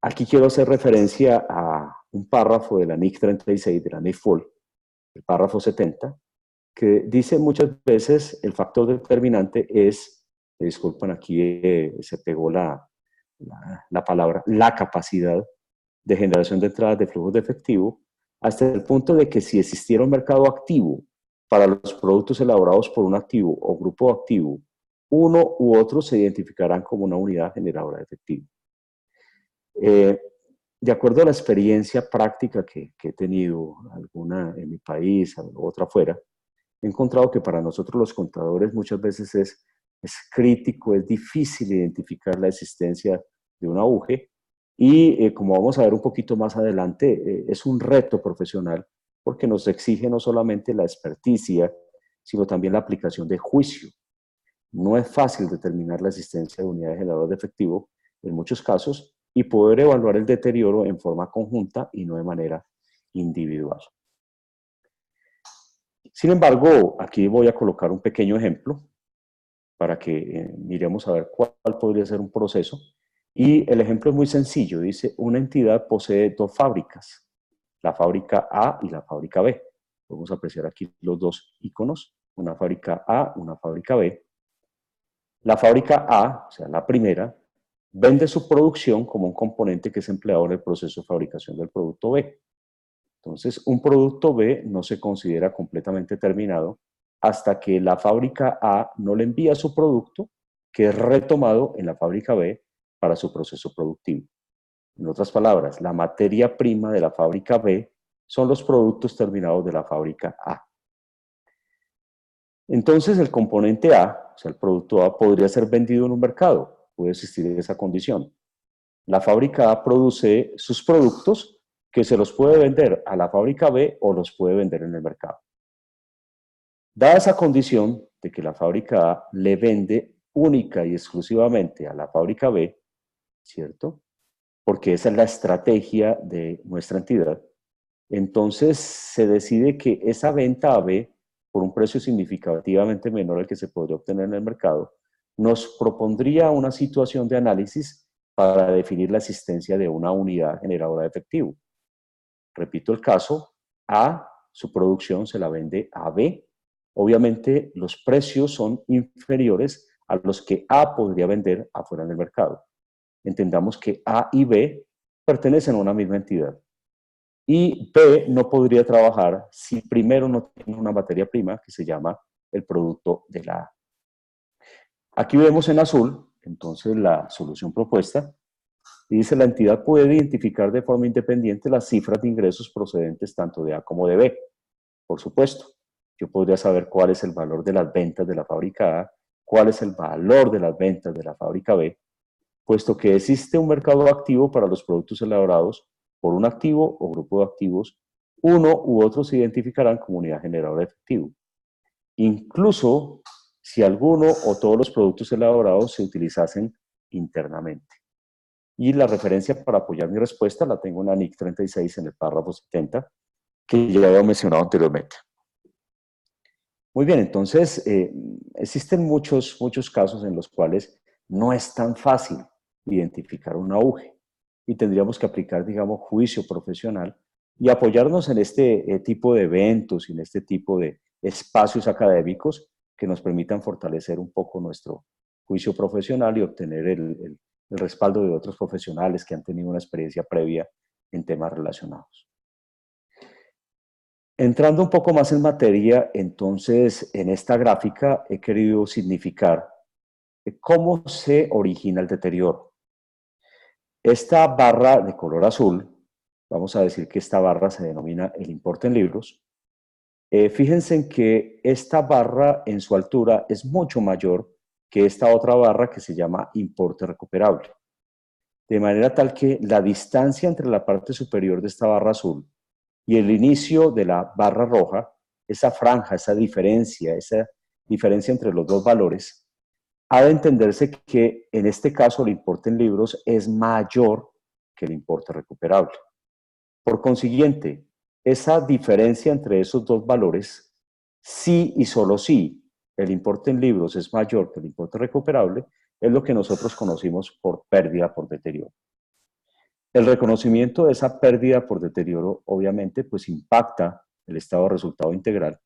Aquí quiero hacer referencia a un párrafo de la NIC 36, de la NIF Full, el párrafo 70, que dice muchas veces el factor determinante es, me disculpan, aquí se pegó la palabra, la capacidad de generación de entradas de flujos de efectivo, hasta el punto de que si existiera un mercado activo para los productos elaborados por un activo o grupo activo, uno u otro se identificarán como una unidad generadora de efectivo. De acuerdo a la experiencia práctica que he tenido, alguna en mi país, otra afuera, he encontrado que para nosotros los contadores muchas veces es crítico, es difícil identificar la existencia de una UG y como vamos a ver un poquito más adelante, es un reto profesional porque nos exige no solamente la experticia, sino también la aplicación de juicio. No es fácil determinar la existencia de unidades generadoras de efectivo en muchos casos y poder evaluar el deterioro en forma conjunta y no de manera individual. Sin embargo, aquí voy a colocar un pequeño ejemplo para que miremos a ver cuál podría ser un proceso. Y el ejemplo es muy sencillo. Dice, una entidad posee dos fábricas, la fábrica A y la fábrica B. Podemos apreciar aquí los dos iconos, una fábrica A, una fábrica B. La fábrica A, o sea, la primera, vende su producción como un componente que es empleado en el proceso de fabricación del producto B. Entonces, un producto B no se considera completamente terminado hasta que la fábrica A no le envía su producto, que es retomado en la fábrica B para su proceso productivo. En otras palabras, la materia prima de la fábrica B son los productos terminados de la fábrica A. Entonces, el componente A, o sea, el producto A, podría ser vendido en un mercado. Puede existir esa condición. La fábrica A produce sus productos que se los puede vender a la fábrica B o los puede vender en el mercado. Dada esa condición de que la fábrica A le vende única y exclusivamente a la fábrica B, ¿cierto? Porque esa es la estrategia de nuestra entidad, entonces se decide que esa venta a B, por un precio significativamente menor al que se podría obtener en el mercado, nos propondría una situación de análisis para definir la existencia de una unidad generadora de efectivo. Repito el caso, A, su producción se la vende a B. Obviamente los precios son inferiores a los que A podría vender afuera en el mercado. Entendamos que A y B pertenecen a una misma entidad. Y B no podría trabajar si primero no tiene una materia prima que se llama el producto de la A. Aquí vemos en azul, entonces, la solución propuesta. Y dice, la entidad puede identificar de forma independiente las cifras de ingresos procedentes tanto de A como de B. Por supuesto, yo podría saber cuál es el valor de las ventas de la fábrica A, cuál es el valor de las ventas de la fábrica B, puesto que existe un mercado activo para los productos elaborados por un activo o grupo de activos, uno u otro se identificarán como unidad generadora de efectivo. Incluso si alguno o todos los productos elaborados se utilizasen internamente. Y la referencia para apoyar mi respuesta la tengo en la NIC 36 en el párrafo 70, que ya había mencionado anteriormente. Muy bien, entonces existen muchos casos en los cuales no es tan fácil identificar una UG y tendríamos que aplicar, digamos, juicio profesional y apoyarnos en este tipo de eventos y en este tipo de espacios académicos que nos permitan fortalecer un poco nuestro juicio profesional y obtener el respaldo de otros profesionales que han tenido una experiencia previa en temas relacionados. Entrando un poco más en materia, entonces, en esta gráfica he querido significar cómo se origina el deterioro. Esta barra de color azul, vamos a decir que esta barra se denomina el importe en libros. Fíjense en que esta barra en su altura es mucho mayor que esta otra barra que se llama importe recuperable. De manera tal que la distancia entre la parte superior de esta barra azul y el inicio de la barra roja, esa franja, esa diferencia entre los dos valores, ha de entenderse que en este caso el importe en libros es mayor que el importe recuperable. Por consiguiente, esa diferencia entre esos dos valores, sí y solo sí el importe en libros es mayor que el importe recuperable, es lo que nosotros conocimos por pérdida por deterioro. El reconocimiento de esa pérdida por deterioro, obviamente, pues impacta el estado de resultado integral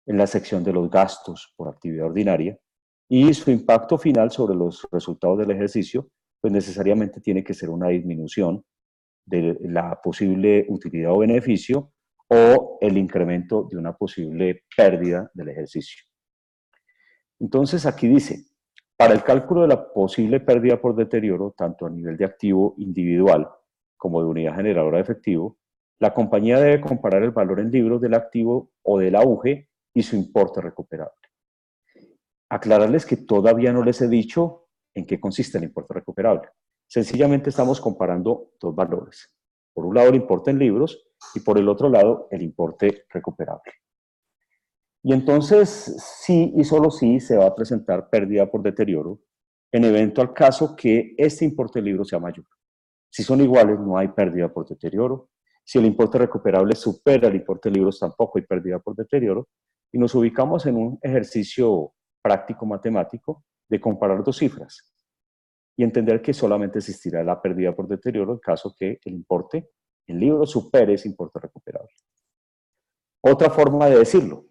en la sección de los gastos por actividad ordinaria y su impacto final sobre los resultados del ejercicio, pues necesariamente tiene que ser una disminución de la posible utilidad o beneficio o el incremento de una posible pérdida del ejercicio. Entonces aquí dice, para el cálculo de la posible pérdida por deterioro, tanto a nivel de activo individual como de unidad generadora de efectivo, la compañía debe comparar el valor en libros del activo o del auge y su importe recuperable. Aclararles que todavía no les he dicho en qué consiste el importe recuperable. Sencillamente estamos comparando dos valores. Por un lado el importe en libros y por el otro lado el importe recuperable. Y entonces sí y solo sí se va a presentar pérdida por deterioro en eventual caso que este importe de libros sea mayor. Si son iguales no hay pérdida por deterioro. Si el importe recuperable supera el importe de libros tampoco hay pérdida por deterioro. Y nos ubicamos en un ejercicio práctico matemático de comparar dos cifras y entender que solamente existirá la pérdida por deterioro en caso que el importe en libros supere ese importe recuperable. Otra forma de decirlo,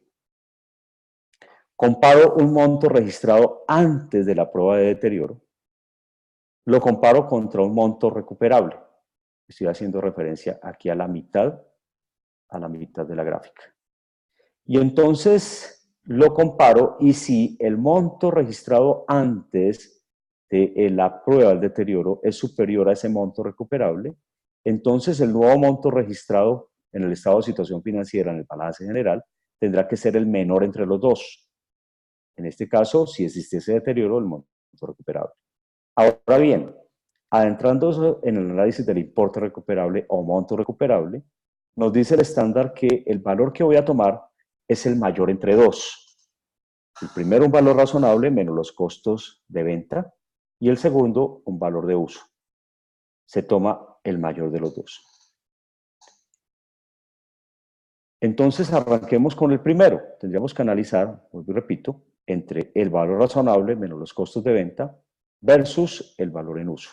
comparo un monto registrado antes de la prueba de deterioro, lo comparo contra un monto recuperable. Estoy haciendo referencia aquí a la mitad de la gráfica. Y entonces lo comparo y si el monto registrado antes de la prueba del deterioro es superior a ese monto recuperable, entonces el nuevo monto registrado en el estado de situación financiera, en el balance general, tendrá que ser el menor entre los dos. En este caso, si existiese deterioro, el monto recuperable. Ahora bien, adentrándonos en el análisis del importe recuperable o monto recuperable, nos dice el estándar que el valor que voy a tomar es el mayor entre dos. El primero, un valor razonable menos los costos de venta, y el segundo, un valor de uso. Se toma el mayor de los dos. Entonces, arranquemos con el primero. Tendríamos que analizar, vuelvo y repito, entre el valor razonable menos los costos de venta versus el valor en uso.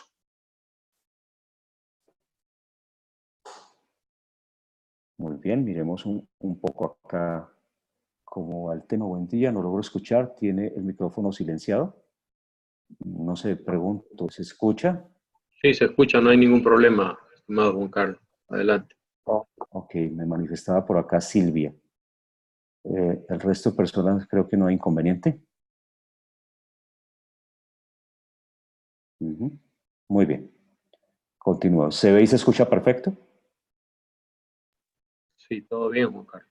Muy bien, miremos un poco acá cómo va el tema. Buen día, no logro escuchar. ¿Tiene el micrófono silenciado? No sé, pregunto, ¿se escucha? Sí, se escucha, no hay ningún problema, estimado Juan Carlos. Adelante. Oh, ok, me manifestaba por acá Silvia. El resto de personas creo que no hay inconveniente. Muy bien. Continúo. ¿Se ve y se escucha perfecto? Sí, todo bien, Juan Carlos.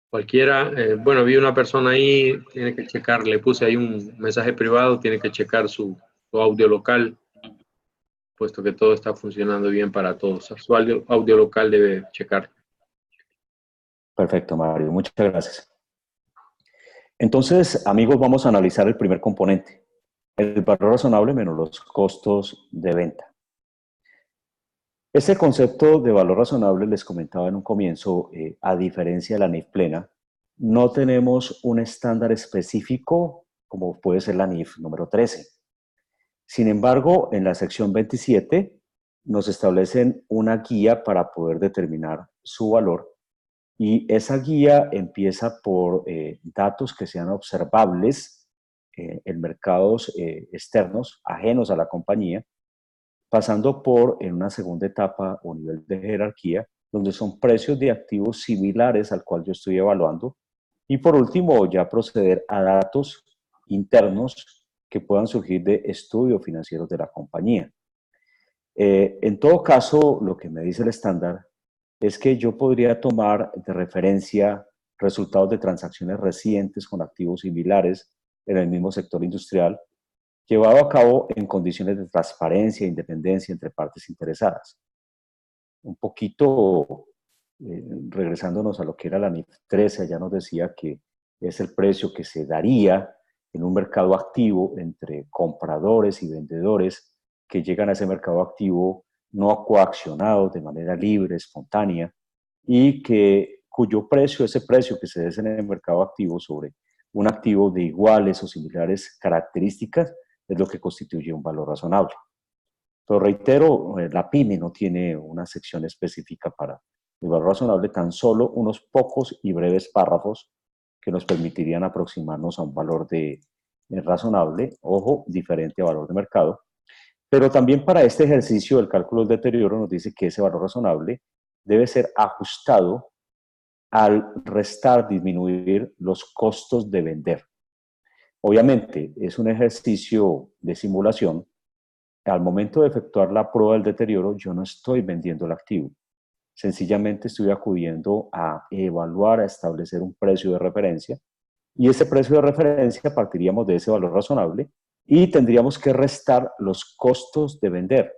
Cualquiera, bueno, vi una persona ahí, tiene que checar, le puse ahí un mensaje privado, tiene que checar su audio local, puesto que todo está funcionando bien para todos. Su audio local debe checar. Perfecto, Mario. Muchas gracias. Entonces, amigos, vamos a analizar el primer componente, el valor razonable menos los costos de venta. Ese concepto de valor razonable, les comentaba en un comienzo, a diferencia de la NIF plena, no tenemos un estándar específico como puede ser la NIF número 13. Sin embargo, en la sección 27 nos establecen una guía para poder determinar su valor y esa guía empieza por datos que sean observables en mercados externos, ajenos a la compañía, pasando por, en una segunda etapa o nivel de jerarquía, donde son precios de activos similares al cual yo estoy evaluando, y por último ya proceder a datos internos que puedan surgir de estudios financieros de la compañía. En todo caso, lo que me dice el estándar es que yo podría tomar de referencia resultados de transacciones recientes con activos similares en el mismo sector industrial, llevado a cabo en condiciones de transparencia e independencia entre partes interesadas. Un poquito regresándonos a lo que era la NIF 13, ya nos decía que es el precio que se daría en un mercado activo entre compradores y vendedores que llegan a ese mercado activo no coaccionados de manera libre, espontánea, y cuyo precio, ese precio que se des en el mercado activo sobre un activo de iguales o similares características, es lo que constituye un valor razonable. Pero reitero, la PYME no tiene una sección específica para el valor razonable, tan solo unos pocos y breves párrafos que nos permitirían aproximarnos a un valor razonable, ojo, diferente a valor de mercado. Pero también para este ejercicio del cálculo del deterioro nos dice que ese valor razonable debe ser ajustado al restar, disminuir los costos de vender. Obviamente, es un ejercicio de simulación. Al momento de efectuar la prueba del deterioro, yo no estoy vendiendo el activo. Sencillamente estoy acudiendo a evaluar, a establecer un precio de referencia, y ese precio de referencia partiríamos de ese valor razonable y tendríamos que restar los costos de vender.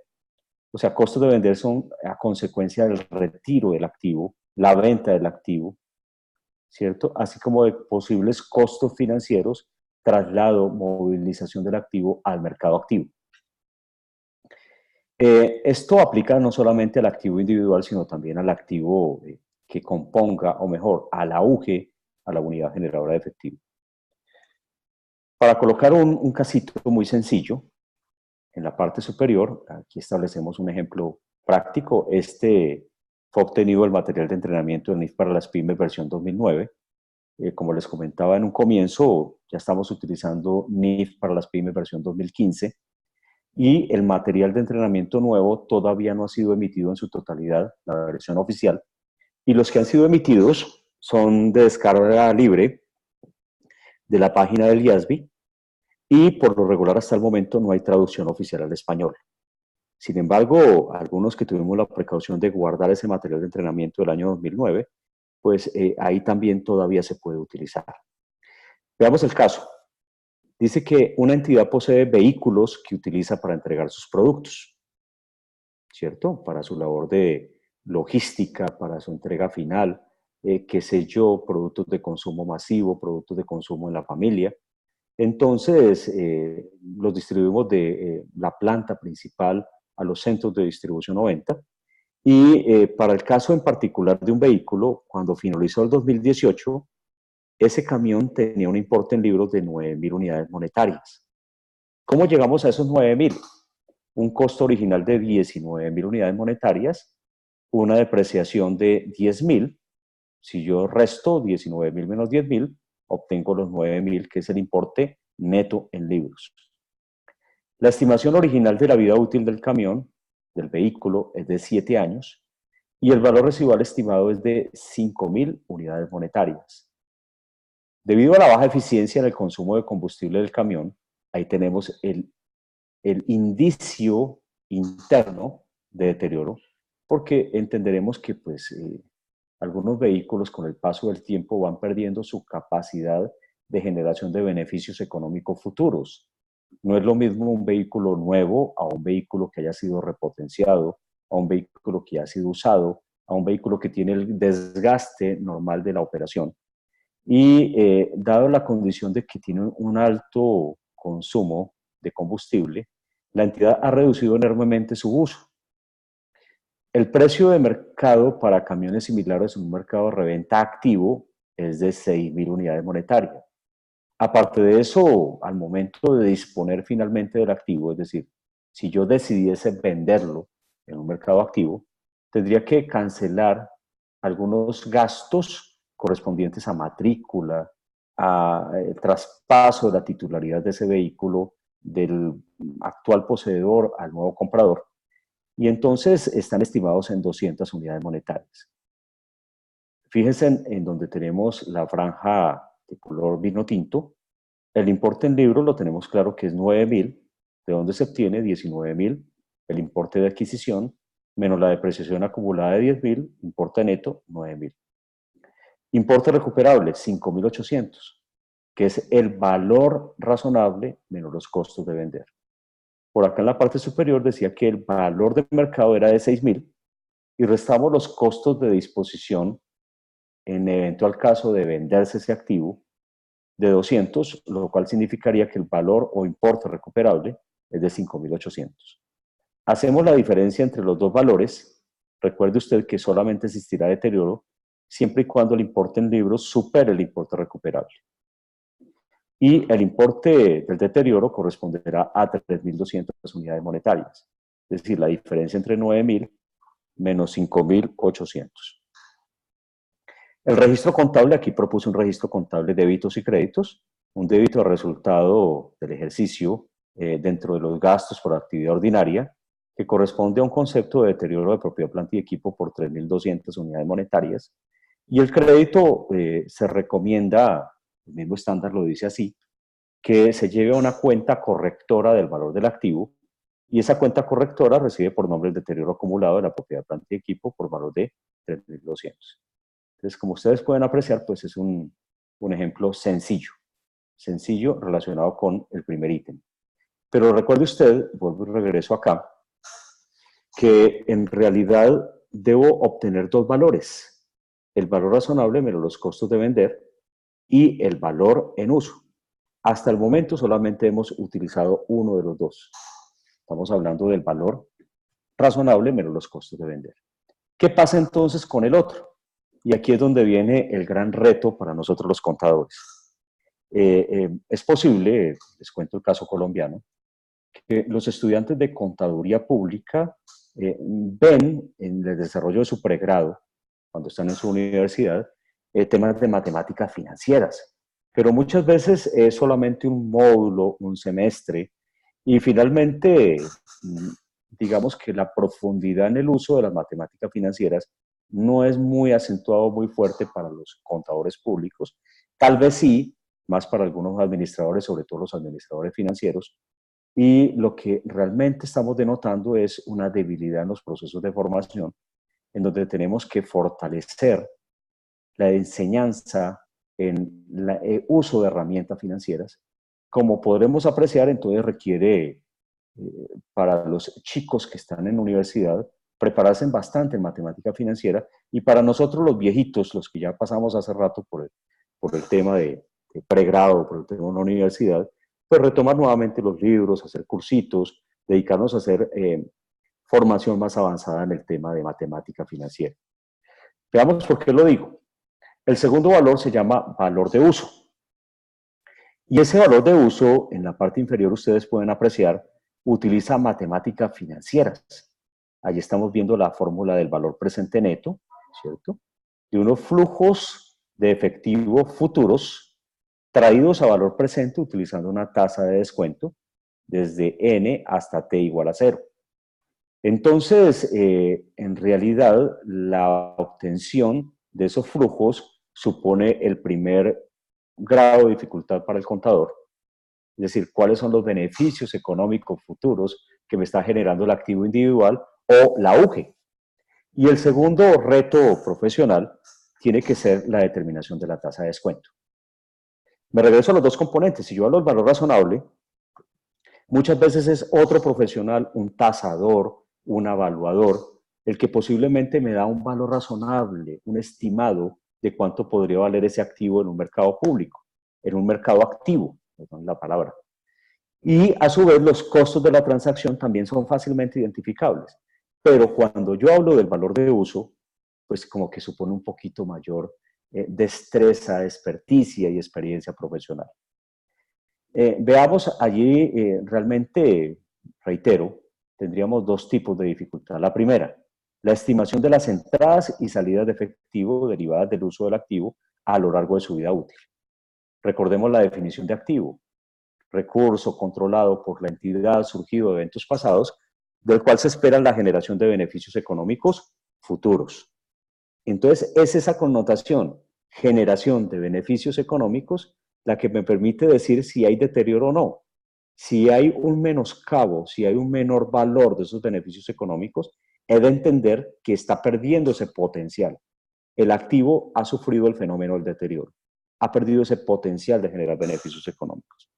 O sea, costos de vender son a consecuencia del retiro del activo, la venta del activo, ¿cierto? Así como de posibles costos financieros, traslado, movilización del activo al mercado activo. Esto aplica no solamente al activo individual, sino también al activo que componga, o mejor, al auge, a la unidad generadora de efectivo. Para colocar un casito muy sencillo, en la parte superior, aquí establecemos un ejemplo práctico. Este fue obtenido el material de entrenamiento del NIF para las pymes versión 2009. Como les comentaba en un comienzo, ya estamos utilizando NIF para las pymes versión 2015. Y el material de entrenamiento nuevo todavía no ha sido emitido en su totalidad, la versión oficial, y los que han sido emitidos son de descarga libre de la página del IASBI, y por lo regular hasta el momento no hay traducción oficial al español. Sin embargo, algunos que tuvimos la precaución de guardar ese material de entrenamiento del año 2009, pues ahí también todavía se puede utilizar. Veamos el caso. Dice que una entidad posee vehículos que utiliza para entregar sus productos, ¿cierto? Para su labor de logística, para su entrega final, qué sé yo, productos de consumo masivo, productos de consumo en la familia. Entonces, los distribuimos de la planta principal a los centros de distribución o venta. Y para el caso en particular de un vehículo, cuando finalizó el 2018, ese camión tenía un importe en libros de 9.000 unidades monetarias. ¿Cómo llegamos a esos 9.000? Un costo original de 19.000 unidades monetarias, una depreciación de 10.000. Si yo resto 19.000 menos 10.000, obtengo los 9.000, que es el importe neto en libros. La estimación original de la vida útil del camión, del vehículo, es de 7 años, y el valor residual estimado es de 5.000 unidades monetarias. Debido a la baja eficiencia en el consumo de combustible del camión, ahí tenemos el indicio interno de deterioro, porque entenderemos que pues, algunos vehículos con el paso del tiempo van perdiendo su capacidad de generación de beneficios económicos futuros. No es lo mismo un vehículo nuevo a un vehículo que haya sido repotenciado, a un vehículo que haya sido usado, a un vehículo que tiene el desgaste normal de la operación. Y dado la condición de que tiene un alto consumo de combustible, la entidad ha reducido enormemente su uso. El precio de mercado para camiones similares en un mercado de reventa activo es de 6.000 unidades monetarias. Aparte de eso, al momento de disponer finalmente del activo, es decir, si yo decidiese venderlo en un mercado activo, tendría que cancelar algunos gastos correspondientes a matrícula, a traspaso de la titularidad de ese vehículo del actual poseedor al nuevo comprador, y entonces están estimados en 200 unidades monetarias. Fíjense en donde tenemos la franja de color vino tinto, el importe en libros lo tenemos claro que es 9.000, de donde se obtiene 19.000 el importe de adquisición, menos la depreciación acumulada de 10.000, importe neto 9.000. Importe recuperable 5.800, que es el valor razonable menos los costos de vender. Por acá en la parte superior decía que el valor de mercado era de 6.000 y restamos los costos de disposición en eventual caso de venderse ese activo de 200, lo cual significaría que el valor o importe recuperable es de 5.800. Hacemos la diferencia entre los dos valores. Recuerde usted que solamente existirá deterioro siempre y cuando el importe en libros supere el importe recuperable. Y el importe del deterioro corresponderá a 3.200 unidades monetarias. Es decir, la diferencia entre 9.000 menos 5.800. El registro contable, aquí propuse un registro contable de débitos y créditos, un débito de resultado del ejercicio dentro de los gastos por actividad ordinaria, que corresponde a un concepto de deterioro de propiedad, planta y equipo por 3.200 unidades monetarias, y el crédito se recomienda, el mismo estándar lo dice así, que se lleve a una cuenta correctora del valor del activo, y esa cuenta correctora recibe por nombre el deterioro acumulado de la propiedad, planta y equipo por valor de 3.200. Entonces, como ustedes pueden apreciar, pues es un ejemplo sencillo relacionado con el primer ítem. Pero recuerde usted, vuelvo y regreso acá, que en realidad debo obtener dos valores: el valor razonable menos los costos de vender y el valor en uso. Hasta el momento solamente hemos utilizado uno de los dos. Estamos hablando del valor razonable menos los costos de vender. ¿Qué pasa entonces con el otro? Y aquí es donde viene el gran reto para nosotros los contadores. Es posible, les cuento el caso colombiano, que los estudiantes de contaduría pública ven en el desarrollo de su pregrado, cuando están en su universidad, temas de matemáticas financieras, pero muchas veces es solamente un módulo, un semestre, y finalmente, digamos que la profundidad en el uso de las matemáticas financieras no es muy acentuado, muy fuerte para los contadores públicos, tal vez sí, más para algunos administradores, sobre todo los administradores financieros, y lo que realmente estamos denotando es una debilidad en los procesos de formación, en donde tenemos que fortalecer la enseñanza en el uso de herramientas financieras. Como podremos apreciar, entonces requiere para los chicos que están en la universidad prepararse bastante en matemática financiera, y para nosotros los viejitos, los que ya pasamos hace rato por el tema de pregrado, por el tema de la universidad, pues retomar nuevamente los libros, hacer cursitos, dedicarnos a hacer formación más avanzada en el tema de matemática financiera. Veamos por qué lo digo. El segundo valor se llama valor de uso. Y ese valor de uso, en la parte inferior ustedes pueden apreciar, utiliza matemáticas financieras. Allí estamos viendo la fórmula del valor presente neto, ¿cierto? De unos flujos de efectivo futuros traídos a valor presente utilizando una tasa de descuento desde n hasta t igual a 0. Entonces, en realidad, la obtención de esos flujos supone el primer grado de dificultad para el contador. Es decir, cuáles son los beneficios económicos futuros que me está generando el activo individual o la UGE. Y el segundo reto profesional tiene que ser la determinación de la tasa de descuento. Me regreso a los dos componentes. Si yo hablo del valor razonable, muchas veces es otro profesional, un tasador, un evaluador, el que posiblemente me da un valor razonable, un estimado de cuánto podría valer ese activo en un mercado público, en un mercado activo, perdón la palabra. Y a su vez los costos de la transacción también son fácilmente identificables. Pero cuando yo hablo del valor de uso, pues como que supone un poquito mayor destreza, experticia y experiencia profesional. Veamos allí, realmente, reitero, tendríamos dos tipos de dificultad. La primera, la estimación de las entradas y salidas de efectivo derivadas del uso del activo a lo largo de su vida útil. Recordemos la definición de activo: recurso controlado por la entidad surgido de eventos pasados, del cual se espera la generación de beneficios económicos futuros. Entonces, es esa connotación, generación de beneficios económicos, la que me permite decir si hay deterioro o no. Si hay un menoscabo, si hay un menor valor de esos beneficios económicos, he de entender que está perdiendo ese potencial. El activo ha sufrido el fenómeno del deterioro, ha perdido ese potencial de generar beneficios económicos.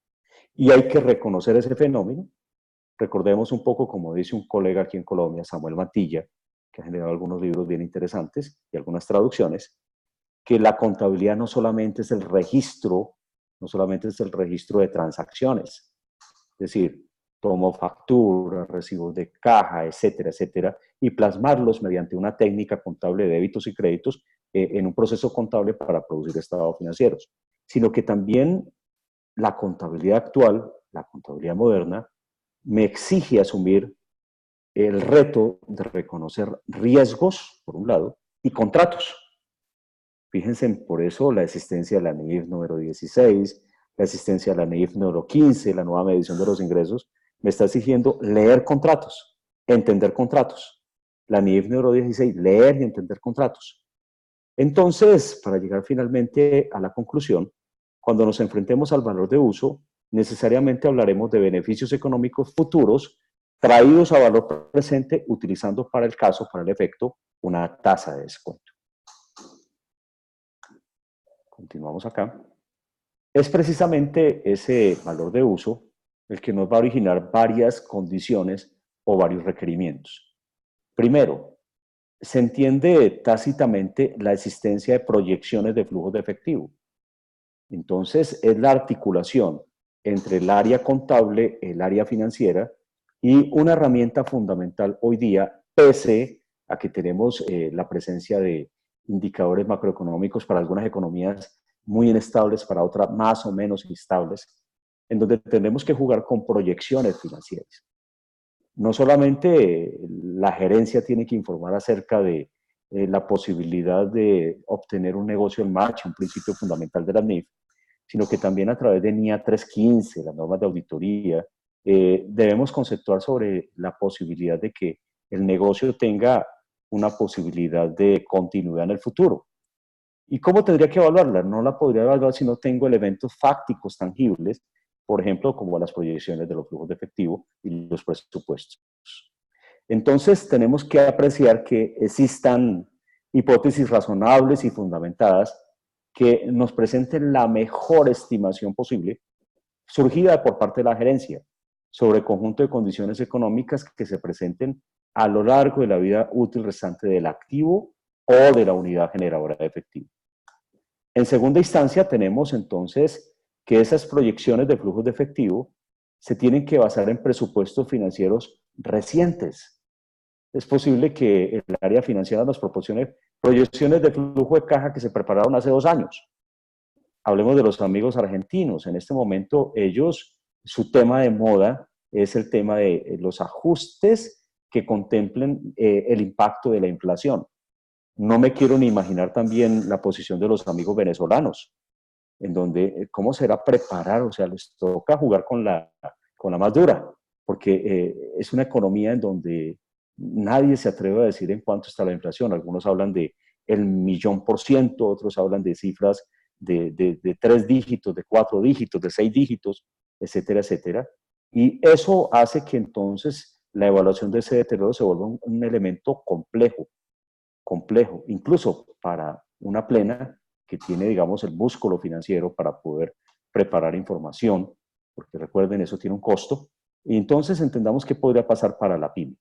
Y hay que reconocer ese fenómeno. Recordemos un poco, como dice un colega aquí en Colombia, Samuel Mantilla, que ha generado algunos libros bien interesantes y algunas traducciones, que la contabilidad no solamente es el registro, no solamente es el registro de transacciones, es decir, tomo facturas, recibos de caja, etcétera, etcétera, y plasmarlos mediante una técnica contable de débitos y créditos en un proceso contable para producir estados financieros, sino que también la contabilidad actual, la contabilidad moderna, me exige asumir el reto de reconocer riesgos, por un lado, y contratos. Fíjense, por eso la existencia de la NIF número 16, la existencia de la NIF número 15, la nueva medición de los ingresos, me está exigiendo leer contratos, entender contratos. La NIF número 16, leer y entender contratos. Entonces, para llegar finalmente a la conclusión, cuando nos enfrentemos al valor de uso, necesariamente hablaremos de beneficios económicos futuros traídos a valor presente utilizando para el caso, para el efecto, una tasa de descuento. Continuamos acá. Es precisamente ese valor de uso el que nos va a originar varias condiciones o varios requerimientos. Primero, se entiende tácitamente la existencia de proyecciones de flujos de efectivo. Entonces, es la articulación entre el área contable, el área financiera y una herramienta fundamental hoy día, pese a que tenemos la presencia de indicadores macroeconómicos para algunas economías muy inestables, para otras más o menos estables, en donde tenemos que jugar con proyecciones financieras. No solamente la gerencia tiene que informar acerca de la posibilidad de obtener un negocio en marcha, un principio fundamental de la NIF, sino que también a través de NIA 315, las normas de auditoría, debemos conceptuar sobre la posibilidad de que el negocio tenga una posibilidad de continuidad en el futuro. ¿Y cómo tendría que evaluarla? No la podría evaluar si no tengo elementos fácticos tangibles, por ejemplo, como las proyecciones de los flujos de efectivo y los presupuestos. Entonces, tenemos que apreciar que existan hipótesis razonables y fundamentadas que nos presenten la mejor estimación posible, surgida por parte de la gerencia, sobre el conjunto de condiciones económicas que se presenten a lo largo de la vida útil restante del activo o de la unidad generadora de efectivo. En segunda instancia, tenemos entonces que esas proyecciones de flujos de efectivo se tienen que basar en presupuestos financieros recientes. Es posible que el área financiera nos proporcione proyecciones de flujo de caja que se prepararon hace 2 años. Hablemos de los amigos argentinos. En este momento, ellos, su tema de moda es el tema de los ajustes que contemplen el impacto de la inflación. No me quiero ni imaginar también la posición de los amigos venezolanos, en donde, ¿cómo será preparar? O sea, les toca jugar con la más dura, porque es una economía en donde nadie se atreve a decir en cuánto está la inflación. Algunos hablan de el 1.000.000%, otros hablan de cifras de 3 dígitos, de 4 dígitos, de 6 dígitos, etcétera, etcétera. Y eso hace que entonces la evaluación de ese deterioro se vuelva un elemento complejo, incluso para una plena que tiene, digamos, el músculo financiero para poder preparar información, porque recuerden, eso tiene un costo, y entonces entendamos qué podría pasar para la pyme.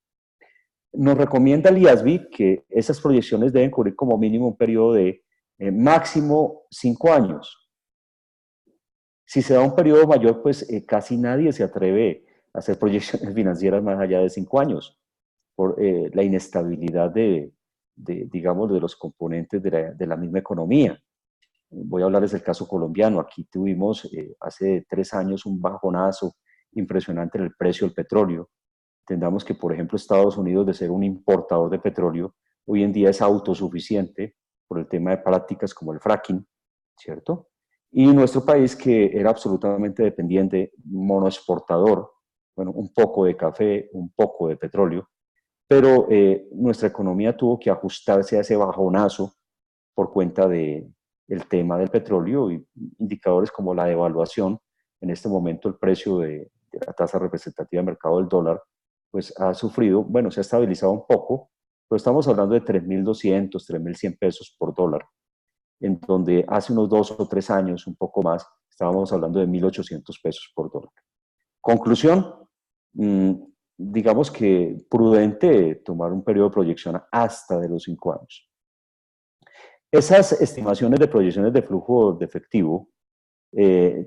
Nos recomienda el IASB que esas proyecciones deben cubrir como mínimo un periodo de máximo 5 años. Si se da un periodo mayor, pues casi nadie se atreve a hacer proyecciones financieras más allá de 5 años, por la inestabilidad digamos, de los componentes de la misma economía. Voy a hablarles del caso colombiano. Aquí tuvimos hace 3 años un bajonazo impresionante en el precio del petróleo. Entendamos que, por ejemplo, Estados Unidos, de ser un importador de petróleo, hoy en día es autosuficiente por el tema de prácticas como el fracking, ¿cierto? Y nuestro país, que era absolutamente dependiente, monoexportador, bueno, un poco de café, un poco de petróleo, pero nuestra economía tuvo que ajustarse a ese bajonazo por cuenta del tema del petróleo y indicadores como la devaluación. En este momento el precio de la tasa representativa de mercado del dólar, pues ha sufrido, bueno, se ha estabilizado un poco, pero estamos hablando de 3.200, 3.100 pesos por dólar, en donde hace unos 2 o 3 años, un poco más, estábamos hablando de 1.800 pesos por dólar. Conclusión, digamos que prudente tomar un periodo de proyección hasta de los 5 años. Esas estimaciones de proyecciones de flujo de efectivo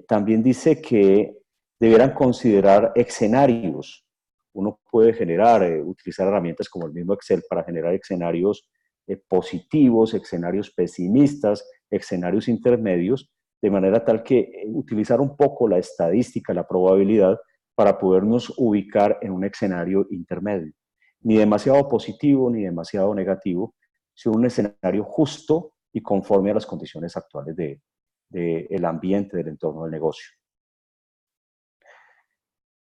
también dice que debieran considerar escenarios. Uno puede generar, utilizar herramientas como el mismo Excel para generar escenarios positivos, escenarios pesimistas, escenarios intermedios, de manera tal que utilizar un poco la estadística, la probabilidad, para podernos ubicar en un escenario intermedio. Ni demasiado positivo ni demasiado negativo, sino un escenario justo y conforme a las condiciones actuales del ambiente, del entorno del negocio.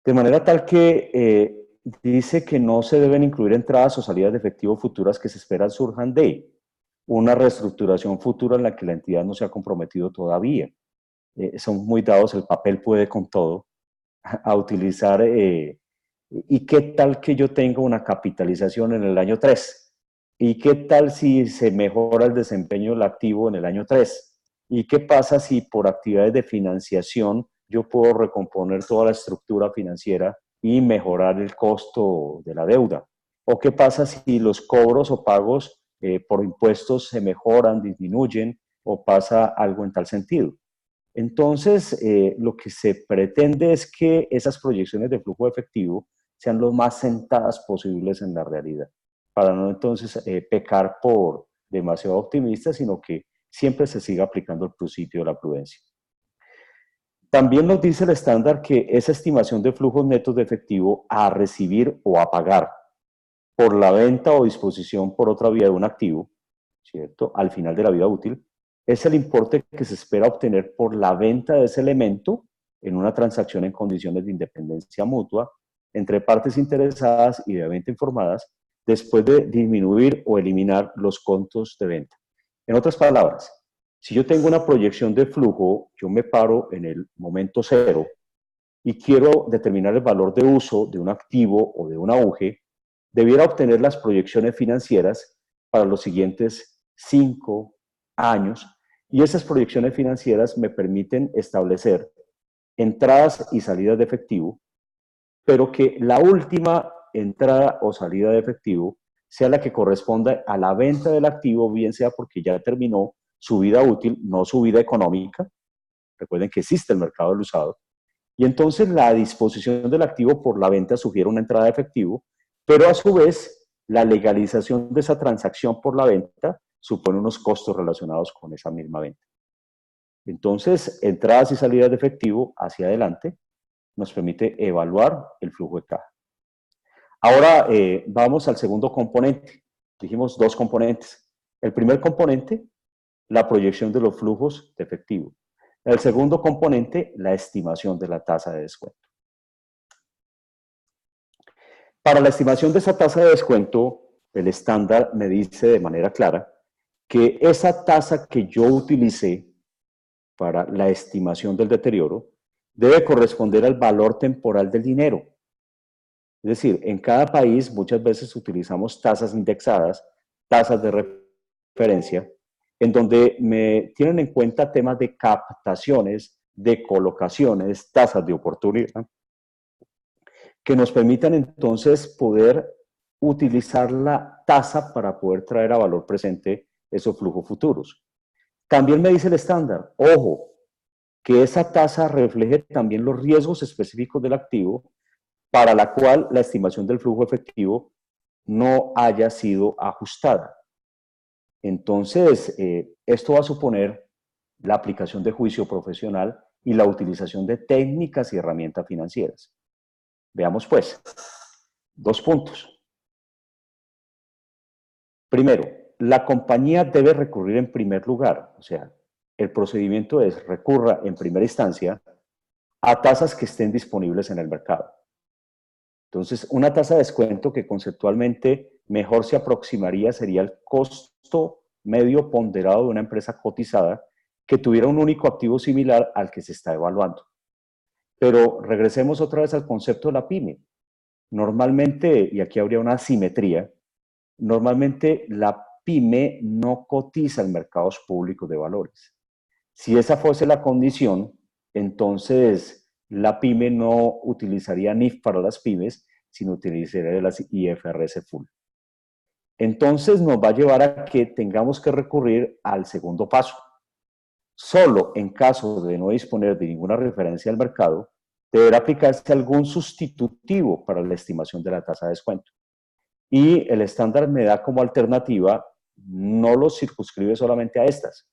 De manera tal que dice que no se deben incluir entradas o salidas de efectivo futuras que se esperan surjan de una reestructuración futura en la que la entidad no se ha comprometido todavía. Son muy dados, el papel puede con todo, a utilizar, ¿y qué tal que yo tenga una capitalización en el año 3? ¿Y qué tal si se mejora el desempeño del activo en el año 3? ¿Y qué pasa si por actividades de financiación yo puedo recomponer toda la estructura financiera y mejorar el costo de la deuda? ¿O qué pasa si los cobros o pagos por impuestos se mejoran, disminuyen o pasa algo en tal sentido? Entonces, lo que se pretende es que esas proyecciones de flujo de efectivo sean lo más sentadas posibles en la realidad, para no entonces pecar por demasiado optimistas, sino que siempre se siga aplicando el principio de la prudencia. También nos dice el estándar que esa estimación de flujos netos de efectivo a recibir o a pagar por la venta o disposición por otra vía de un activo, ¿cierto?, al final de la vida útil, es el importe que se espera obtener por la venta de ese elemento en una transacción en condiciones de independencia mutua entre partes interesadas y debidamente informadas, después de disminuir o eliminar los costos de venta. En otras palabras, si yo tengo una proyección de flujo, yo me paro en el momento cero y quiero determinar el valor de uso de un activo o de un auge, debiera obtener las proyecciones financieras para los siguientes 5 años, y esas proyecciones financieras me permiten establecer entradas y salidas de efectivo, pero que la última entrada o salida de efectivo sea la que corresponda a la venta del activo, bien sea porque ya terminó su vida útil, no su vida económica. Recuerden que existe el mercado del usado. Y entonces la disposición del activo por la venta sugiere una entrada de efectivo, pero a su vez la legalización de esa transacción por la venta supone unos costos relacionados con esa misma venta. Entonces, entradas y salidas de efectivo hacia adelante nos permite evaluar el flujo de caja. Ahora vamos al segundo componente. Dijimos 2 componentes. El primer componente, la proyección de los flujos de efectivo. El segundo componente, la estimación de la tasa de descuento. Para la estimación de esa tasa de descuento, el estándar me dice de manera clara que esa tasa que yo utilicé para la estimación del deterioro debe corresponder al valor temporal del dinero. Es decir, en cada país muchas veces utilizamos tasas indexadas, tasas de referencia, en donde me tienen en cuenta temas de captaciones, de colocaciones, tasas de oportunidad, que nos permitan entonces poder utilizar la tasa para poder traer a valor presente esos flujos futuros. También me dice el estándar, ojo, que esa tasa refleje también los riesgos específicos del activo para la cual la estimación del flujo efectivo no haya sido ajustada. Entonces, esto va a suponer la aplicación de juicio profesional y la utilización de técnicas y herramientas financieras. Veamos pues, 2 puntos. Primero, la compañía debe recurrir en primer lugar, o sea, el procedimiento es recurra en primera instancia a tasas que estén disponibles en el mercado. Entonces, una tasa de descuento que conceptualmente mejor se aproximaría sería el costo medio ponderado de una empresa cotizada que tuviera un único activo similar al que se está evaluando. Pero regresemos otra vez al concepto de la pyme. Normalmente, y aquí habría una asimetría, normalmente la pyme no cotiza en mercados públicos de valores. Si esa fuese la condición, entonces la pyme no utilizaría NIF para las pymes, sino utilizaría las IFRS full. Entonces nos va a llevar a que tengamos que recurrir al segundo paso. Solo en caso de no disponer de ninguna referencia al mercado, deberá aplicarse algún sustitutivo para la estimación de la tasa de descuento. Y el estándar me da como alternativa, no lo circunscribe solamente a estas,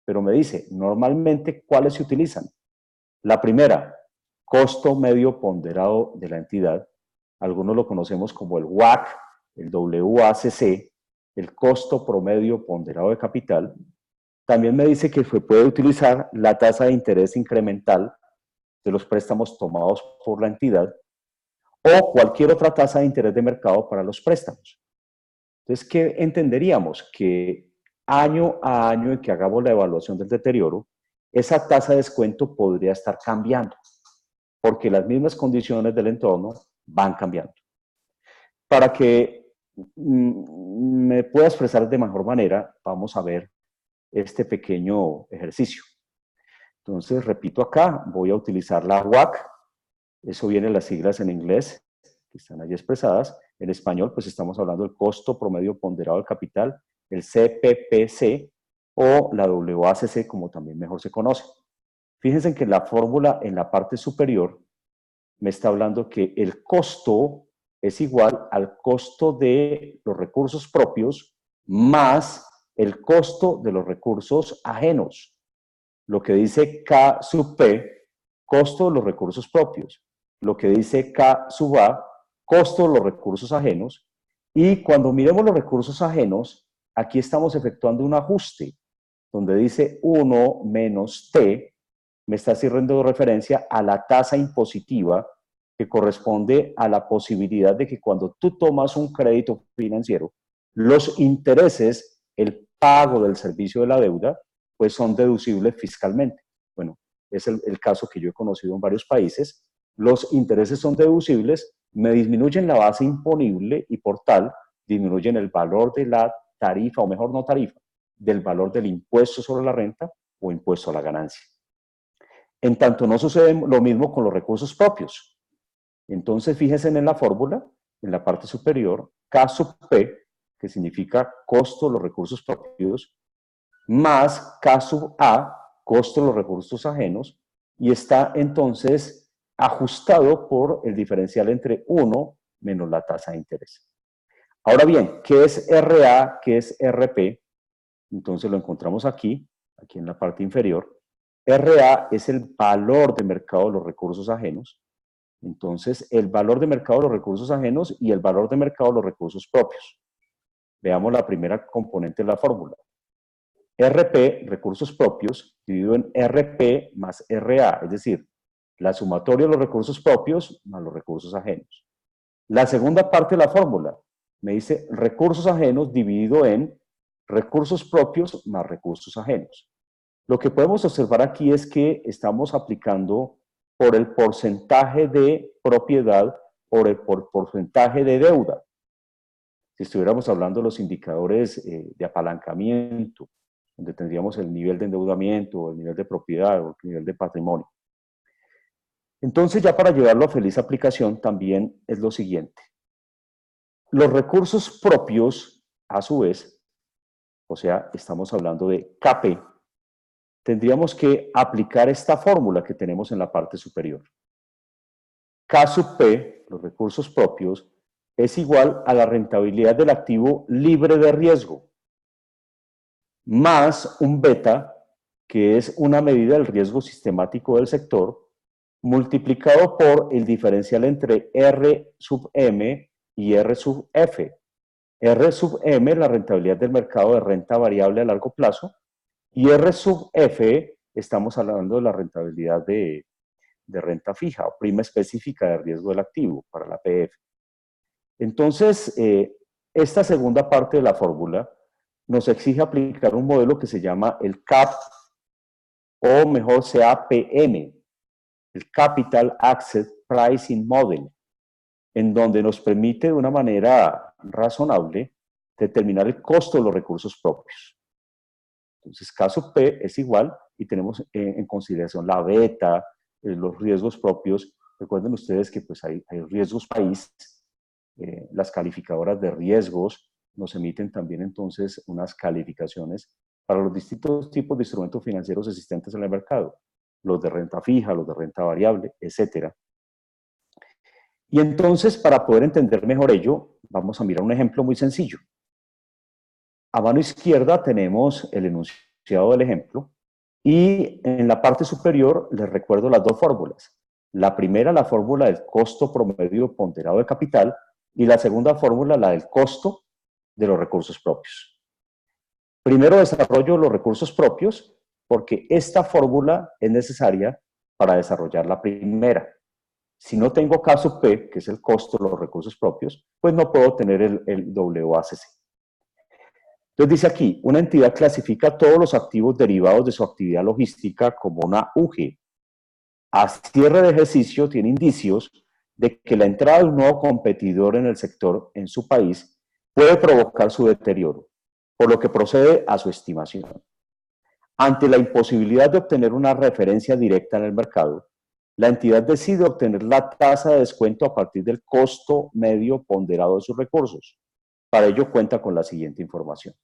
pero me dice, normalmente, ¿cuáles se utilizan? La primera, costo medio ponderado de la entidad. Algunos lo conocemos como el WACC, el WACC, el costo promedio ponderado de capital. También me dice que se puede utilizar la tasa de interés incremental de los préstamos tomados por la entidad o cualquier otra tasa de interés de mercado para los préstamos. Entonces, ¿qué entenderíamos? Que año a año en que hagamos la evaluación del deterioro, esa tasa de descuento podría estar cambiando, porque las mismas condiciones del entorno van cambiando. Para que me pueda expresar de mejor manera, vamos a ver este pequeño ejercicio. Entonces, repito acá, voy a utilizar la WACC, eso viene en las siglas en inglés, que están ahí expresadas. En español, pues estamos hablando del costo promedio ponderado del capital, el CPPC o la WACC, como también mejor se conoce. Fíjense que la fórmula en la parte superior me está hablando que el costo es igual al costo de los recursos propios más el costo de los recursos ajenos. Lo que dice K sub P, costo de los recursos propios. Lo que dice K sub A, costo de los recursos ajenos. Y cuando miremos los recursos ajenos, aquí estamos efectuando un ajuste, donde dice 1 menos T, me está haciendo referencia a la tasa impositiva que corresponde a la posibilidad de que cuando tú tomas un crédito financiero, los intereses, el pago del servicio de la deuda, pues son deducibles fiscalmente. Bueno, es el caso que yo he conocido en varios países. Los intereses son deducibles, me disminuyen la base imponible y por tal disminuyen el valor de la tarifa, o mejor no tarifa, del valor del impuesto sobre la renta o impuesto a la ganancia. En tanto no sucede lo mismo con los recursos propios. Entonces fíjense en la fórmula, en la parte superior, K sub P, que significa costo de los recursos propios, más K sub A, costo de los recursos ajenos, y está entonces ajustado por el diferencial entre 1 menos la tasa de interés. Ahora bien, ¿qué es RA? ¿Qué es RP? Entonces lo encontramos aquí en la parte inferior. RA es el valor de mercado de los recursos ajenos. Entonces, el valor de mercado de los recursos ajenos y el valor de mercado de los recursos propios. Veamos la primera componente de la fórmula. RP, recursos propios, dividido en RP más RA, es decir, la sumatoria de los recursos propios más los recursos ajenos. La segunda parte de la fórmula me dice recursos ajenos dividido en recursos propios más recursos ajenos. Lo que podemos observar aquí es que estamos aplicando por el porcentaje de propiedad por porcentaje de deuda. Si estuviéramos hablando de los indicadores de apalancamiento, donde tendríamos el nivel de endeudamiento, el nivel de propiedad o el nivel de patrimonio. Entonces, ya para llevarlo a feliz aplicación, también es lo siguiente. Los recursos propios, a su vez, o sea, estamos hablando de KP, tendríamos que aplicar esta fórmula que tenemos en la parte superior. K sub P, los recursos propios, es igual a la rentabilidad del activo libre de riesgo, más un beta, que es una medida del riesgo sistemático del sector, multiplicado por el diferencial entre R sub M y R sub F. R sub M, la rentabilidad del mercado de renta variable a largo plazo, y R sub F, estamos hablando de la rentabilidad de renta fija o prima específica de riesgo del activo para la PF. Entonces, esta segunda parte de la fórmula nos exige aplicar un modelo que se llama el CAP, o mejor CAPM, el Capital Access Pricing Model, en donde nos permite de una manera razonable determinar el costo de los recursos propios. Entonces, caso P es igual y tenemos en consideración la beta, los riesgos propios. Recuerden ustedes que pues, hay riesgos país, las calificadoras de riesgos nos emiten también entonces unas calificaciones para los distintos tipos de instrumentos financieros existentes en el mercado, los de renta fija, los de renta variable, etcétera. Y entonces, para poder entender mejor ello, vamos a mirar un ejemplo muy sencillo. A mano izquierda tenemos el enunciado del ejemplo y en la parte superior les recuerdo las dos fórmulas. La primera, la fórmula del costo promedio ponderado de capital, y la segunda fórmula, la del costo de los recursos propios. Primero desarrollo los recursos propios porque esta fórmula es necesaria para desarrollar la primera. Si no tengo caso P, que es el costo de los recursos propios, pues no puedo tener el WACC. Entonces dice aquí, una entidad clasifica todos los activos derivados de su actividad logística como una UG. A cierre de ejercicio tiene indicios de que la entrada de un nuevo competidor en el sector en su país puede provocar su deterioro, por lo que procede a su estimación. Ante la imposibilidad de obtener una referencia directa en el mercado, la entidad decide obtener la tasa de descuento a partir del costo medio ponderado de sus recursos. Para ello cuenta con la siguiente información.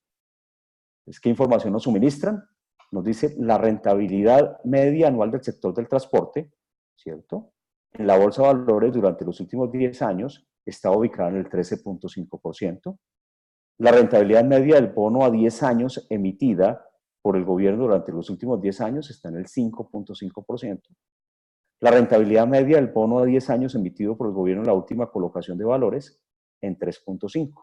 ¿Qué información nos suministran? Nos dice la rentabilidad media anual del sector del transporte, ¿cierto? En la bolsa de valores durante los últimos 10 años está ubicada en el 13.5%. La rentabilidad media del bono a 10 años emitida por el gobierno durante los últimos 10 años está en el 5.5%. La rentabilidad media del bono a 10 años emitido por el gobierno en la última colocación de valores en 3.5%.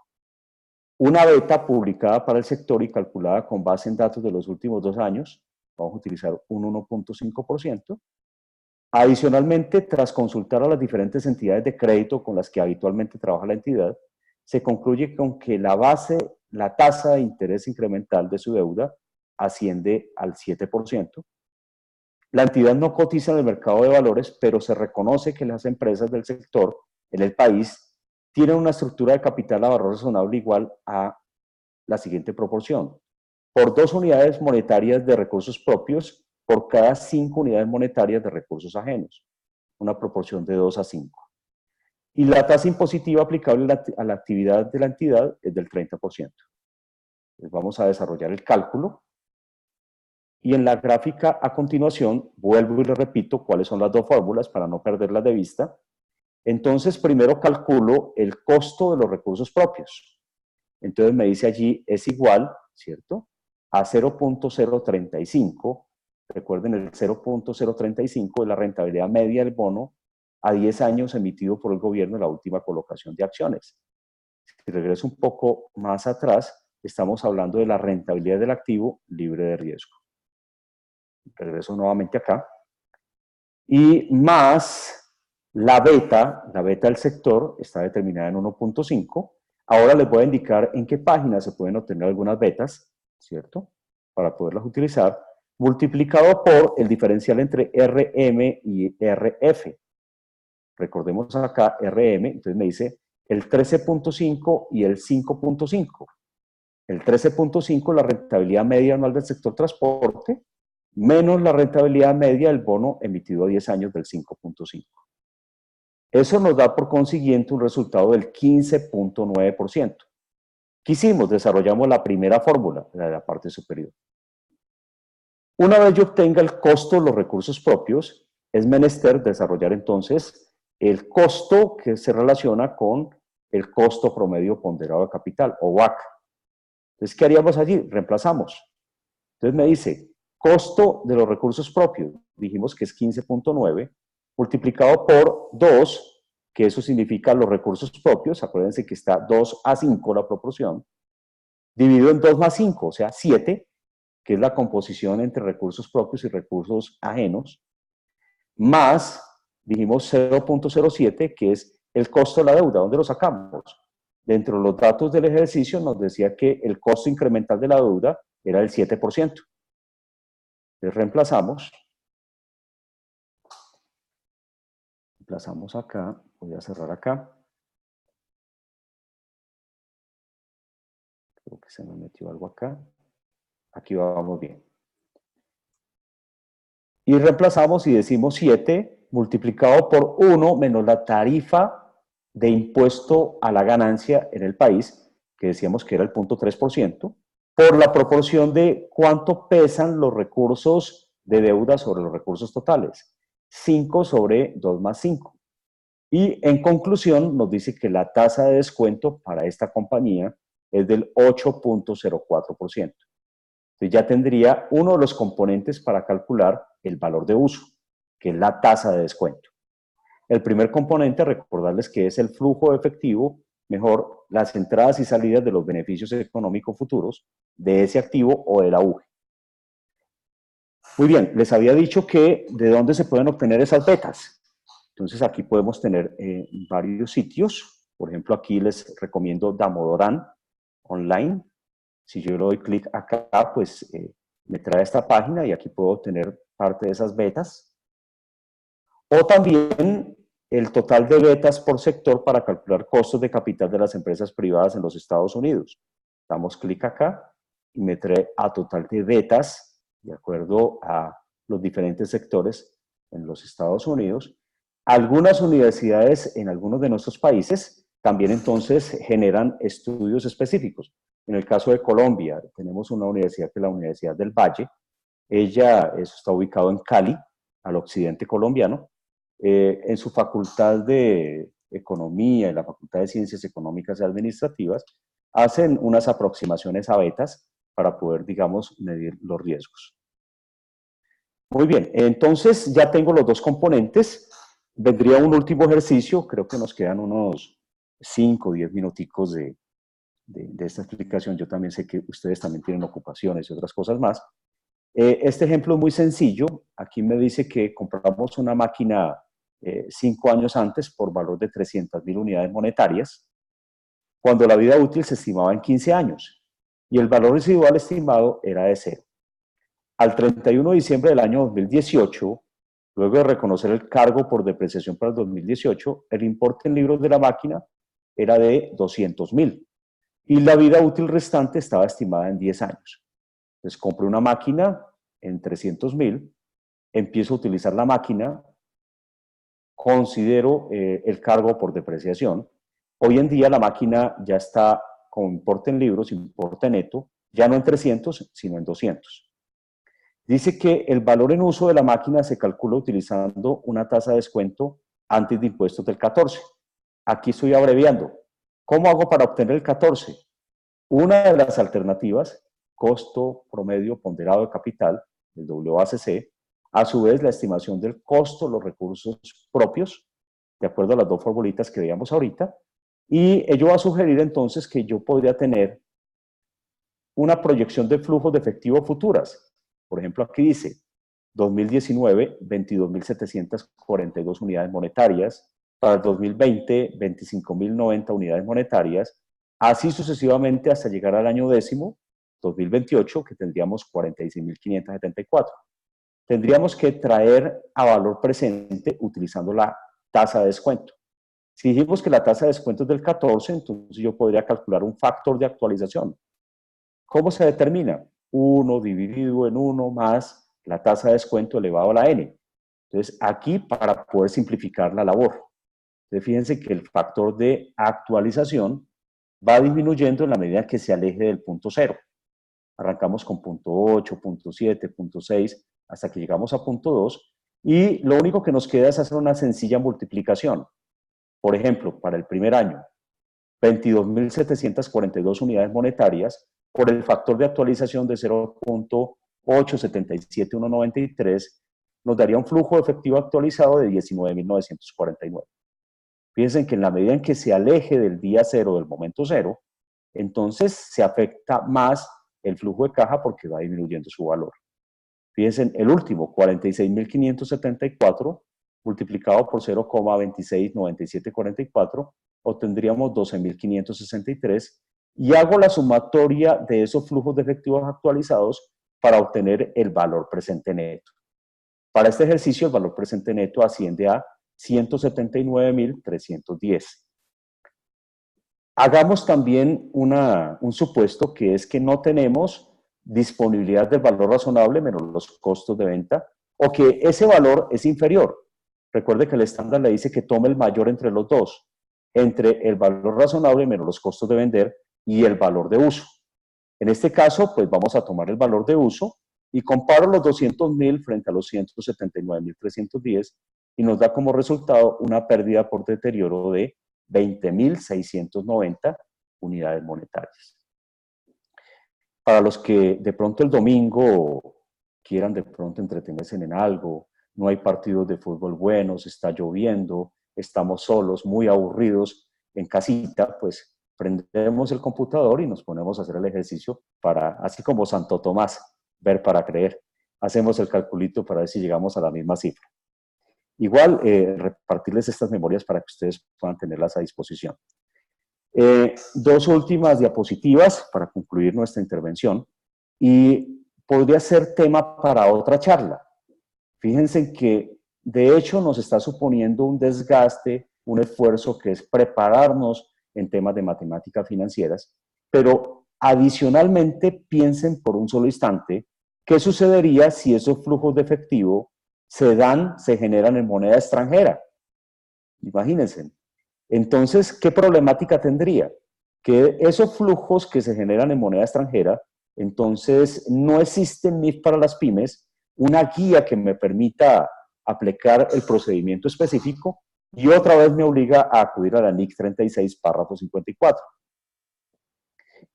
Una beta publicada para el sector y calculada con base en datos de los últimos 2 años, vamos a utilizar un 1.5%. Adicionalmente, tras consultar a las diferentes entidades de crédito con las que habitualmente trabaja la entidad, se concluye con que la tasa de interés incremental de su deuda asciende al 7%. La entidad no cotiza en el mercado de valores, pero se reconoce que las empresas del sector en el país tienen una estructura de capital a valor razonable igual a la siguiente proporción. Por 2 unidades monetarias de recursos propios por cada 5 unidades monetarias de recursos ajenos. Una proporción de 2 a 5. Y la tasa impositiva aplicable a la actividad de la entidad es del 30%. Entonces vamos a desarrollar el cálculo. Y en la gráfica a continuación, vuelvo y le repito cuáles son las dos fórmulas para no perderlas de vista. Entonces, primero calculo el costo de los recursos propios. Entonces me dice allí, es igual, ¿cierto?, a 0.035. Recuerden, el 0.035 es la rentabilidad media del bono a 10 años emitido por el gobierno en la última colocación de acciones. Si regreso un poco más atrás, estamos hablando de la rentabilidad del activo libre de riesgo. Regreso nuevamente acá. Y más la beta del sector está determinada en 1.5. Ahora les voy a indicar en qué página se pueden obtener algunas betas, ¿cierto?, para poderlas utilizar, multiplicado por el diferencial entre RM y RF. Recordemos acá RM, entonces me dice el 13.5 y el 5.5. El 13.5 es la rentabilidad media anual del sector transporte, menos la rentabilidad media del bono emitido a 10 años del 5.5. Eso nos da por consiguiente un resultado del 15.9%. ¿Qué hicimos? Desarrollamos la primera fórmula, la de la parte superior. Una vez yo obtenga el costo de los recursos propios, es menester desarrollar entonces el costo que se relaciona con el costo promedio ponderado de capital, o WACC. Entonces, ¿qué haríamos allí? Reemplazamos. Entonces me dice, costo de los recursos propios, dijimos que es 15.9, multiplicado por 2, que eso significa los recursos propios, acuérdense que está 2 a 5 la proporción, dividido en 2 más 5, o sea, 7, que es la composición entre recursos propios y recursos ajenos, más, dijimos 0.07, que es el costo de la deuda. ¿Dónde lo sacamos? Dentro de los datos del ejercicio nos decía que el costo incremental de la deuda era del 7%. Entonces reemplazamos. Reemplazamos acá, voy a cerrar acá. Creo que se me metió algo acá. Aquí vamos bien. Y reemplazamos y decimos 7 multiplicado por 1 menos la tarifa de impuesto a la ganancia en el país, que decíamos que era el 0.3%, por la proporción de cuánto pesan los recursos de deuda sobre los recursos totales. 5 sobre 2 más 5. Y en conclusión nos dice que la tasa de descuento para esta compañía es del 8.04%. Entonces ya tendría uno de los componentes para calcular el valor de uso, que es la tasa de descuento. El primer componente, recordarles que es el flujo efectivo, mejor, las entradas y salidas de los beneficios económicos futuros de ese activo o de la UGE. Muy bien, les había dicho que de dónde se pueden obtener esas betas. Entonces aquí podemos tener varios sitios. Por ejemplo, aquí les recomiendo Damodoran Online. Si yo le doy clic acá, pues me trae esta página y aquí puedo obtener parte de esas betas. O también el total de betas por sector para calcular costos de capital de las empresas privadas en los Estados Unidos. Damos clic acá y me trae a total de betas de acuerdo a los diferentes sectores en los Estados Unidos. Algunas universidades en algunos de nuestros países también entonces generan estudios específicos. En el caso de Colombia, tenemos una universidad que es la Universidad del Valle. Eso está ubicado en Cali, al occidente colombiano. En su facultad de Economía y la Facultad de Ciencias Económicas y Administrativas, hacen unas aproximaciones a betas para poder, digamos, medir los riesgos. Muy bien, entonces ya tengo los dos componentes. Vendría un último ejercicio, creo que nos quedan unos 5 o 10 minuticos de esta explicación. Yo también sé que ustedes también tienen ocupaciones y otras cosas más. Este ejemplo es muy sencillo. Aquí me dice que compramos una máquina 5 años antes por valor de 300.000 unidades monetarias, cuando la vida útil se estimaba en 15 años y el valor residual estimado era de 0. Al 31 de diciembre del año 2018, luego de reconocer el cargo por depreciación para el 2018, el importe en libros de la máquina era de 200.000 y la vida útil restante estaba estimada en 10 años. Entonces compré una máquina en 300.000, empiezo a utilizar la máquina, considero el cargo por depreciación. Hoy en día la máquina ya está con importe en libros, importe neto, ya no en 300, sino en 200. Dice que el valor en uso de la máquina se calcula utilizando una tasa de descuento antes de impuestos del 14. Aquí estoy abreviando. ¿Cómo hago para obtener el 14? Una de las alternativas, costo promedio ponderado de capital, el WACC, a su vez la estimación del costo, los recursos propios, de acuerdo a las dos formulitas que veíamos ahorita, y ello va a sugerir entonces que yo podría tener una proyección de flujos de efectivo futuras. Por ejemplo, aquí dice 2019, 22.742 unidades monetarias, para el 2020, 25.090 unidades monetarias, así sucesivamente hasta llegar al año décimo, 2028, que tendríamos 46.574. Tendríamos que traer a valor presente utilizando la tasa de descuento. Si dijimos que la tasa de descuento es del 14, entonces yo podría calcular un factor de actualización. ¿Cómo se determina? 1 dividido en 1 más la tasa de descuento elevado a la n. Entonces, aquí para poder simplificar la labor. Entonces, fíjense que el factor de actualización va disminuyendo en la medida que se aleje del punto 0. Arrancamos con punto 8, punto 7, punto 6, hasta que llegamos a punto 2. Y lo único que nos queda es hacer una sencilla multiplicación. Por ejemplo, para el primer año, 22.742 unidades monetarias por el factor de actualización de 0.877193 nos daría un flujo efectivo actualizado de 19.949. Fíjense que en la medida en que se aleje del día 0, del momento 0, entonces se afecta más el flujo de caja porque va disminuyendo su valor. Fíjense, el último, 46.574, multiplicado por 0,269744, obtendríamos 12.563 y hago la sumatoria de esos flujos de efectivos actualizados para obtener el valor presente neto. Para este ejercicio, el valor presente neto asciende a 179.310. Hagamos también un supuesto, que es que no tenemos disponibilidad del valor razonable menos los costos de venta, o que ese valor es inferior. Recuerde que el estándar le dice que tome el mayor entre los dos, entre el valor razonable menos los costos de vender y el valor de uso. En este caso, pues vamos a tomar el valor de uso y comparo los 200.000 frente a los 179.310 y nos da como resultado una pérdida por deterioro de 20.690 unidades monetarias. Para los que de pronto el domingo quieran de pronto entretenerse en algo, no hay partidos de fútbol buenos, está lloviendo, estamos solos, muy aburridos en casita, pues prendemos el computador y nos ponemos a hacer el ejercicio para, así como Santo Tomás, ver para creer. Hacemos el calculito para ver si llegamos a la misma cifra. Igual, repartirles estas memorias para que ustedes puedan tenerlas a disposición. Dos últimas diapositivas para concluir nuestra intervención y podría ser tema para otra charla. Fíjense que de hecho nos está suponiendo un desgaste, un esfuerzo que es prepararnos en temas de matemáticas financieras, pero adicionalmente piensen por un solo instante qué sucedería si esos flujos de efectivo se generan en moneda extranjera. Imagínense. Entonces, ¿qué problemática tendría? Que esos flujos que se generan en moneda extranjera, entonces no existe en NIF para las pymes una guía que me permita aplicar el procedimiento específico y otra vez me obliga a acudir a la NIC 36, párrafo 54.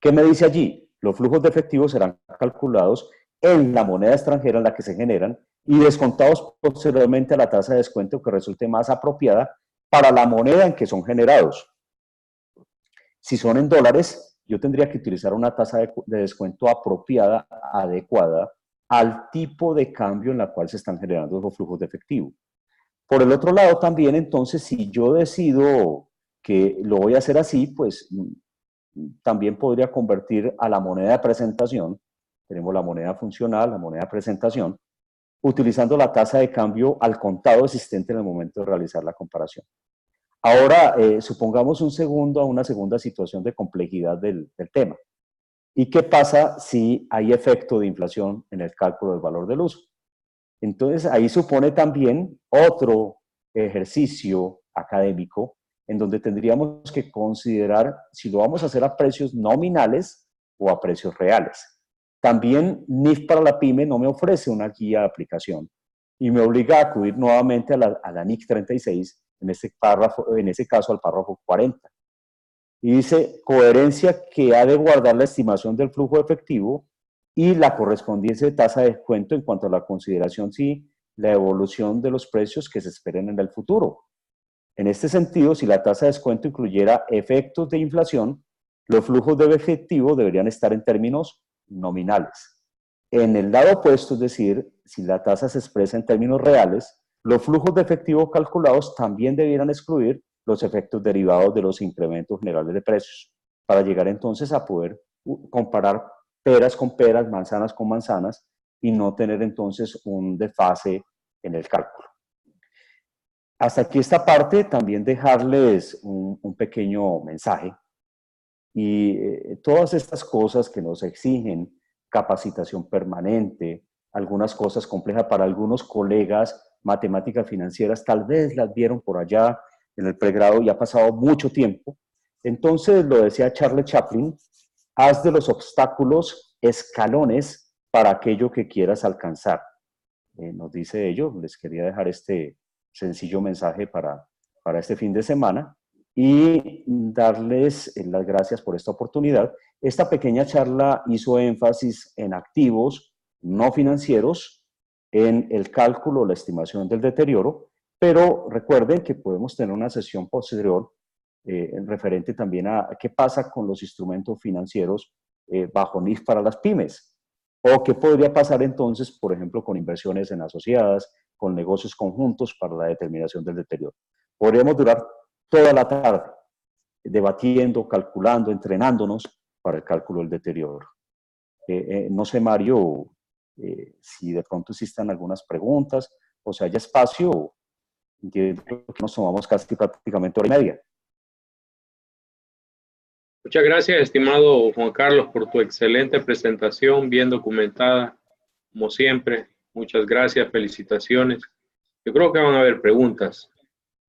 ¿Qué me dice allí? Los flujos de efectivo serán calculados en la moneda extranjera en la que se generan y descontados posteriormente a la tasa de descuento que resulte más apropiada para la moneda en que son generados. Si son en dólares, yo tendría que utilizar una tasa de descuento apropiada, adecuada al tipo de cambio en la cual se están generando los flujos de efectivo. Por el otro lado, también, entonces, si yo decido que lo voy a hacer así, pues también podría convertir a la moneda de presentación, tenemos la moneda funcional, la moneda de presentación, utilizando la tasa de cambio al contado existente en el momento de realizar la comparación. Ahora, supongamos una segunda situación de complejidad del tema. ¿Y qué pasa si hay efecto de inflación en el cálculo del valor del uso? Entonces, ahí supone también otro ejercicio académico en donde tendríamos que considerar si lo vamos a hacer a precios nominales o a precios reales. También NIF para la pyme no me ofrece una guía de aplicación y me obliga a acudir nuevamente a la NIC 36, en ese caso al párrafo 40. Y dice, coherencia que ha de guardar la estimación del flujo efectivo y la correspondiente de tasa de descuento en cuanto a la consideración si la evolución de los precios que se esperen en el futuro. En este sentido, si la tasa de descuento incluyera efectos de inflación, los flujos de efectivo deberían estar en términos nominales. En el lado opuesto, es decir, si la tasa se expresa en términos reales, los flujos de efectivo calculados también debieran excluir los efectos derivados de los incrementos generales de precios, para llegar entonces a poder comparar peras con peras, manzanas con manzanas, y no tener entonces un desfase en el cálculo. Hasta aquí esta parte, también dejarles un pequeño mensaje. Y todas estas cosas que nos exigen capacitación permanente, algunas cosas complejas para algunos colegas, matemáticas financieras, tal vez las vieron por allá en el pregrado y ha pasado mucho tiempo. Entonces, lo decía Charles Chaplin, haz de los obstáculos escalones para aquello que quieras alcanzar. Nos dice ello, les quería dejar este sencillo mensaje para este fin de semana y darles las gracias por esta oportunidad. Esta pequeña charla hizo énfasis en activos no financieros, en el cálculo, la estimación del deterioro, pero recuerden que podemos tener una sesión posterior referente también a qué pasa con los instrumentos financieros bajo NIF para las pymes. O qué podría pasar entonces, por ejemplo, con inversiones en asociadas, con negocios conjuntos para la determinación del deterioro. Podríamos durar toda la tarde debatiendo, calculando, entrenándonos para el cálculo del deterioro. No sé, Mario, si de pronto existan algunas preguntas o si haya espacio, Entiendo que nos tomamos casi prácticamente hora y media. Muchas gracias, estimado Juan Carlos, por tu excelente presentación, bien documentada, como siempre. Muchas gracias, felicitaciones. Yo creo que van a haber preguntas,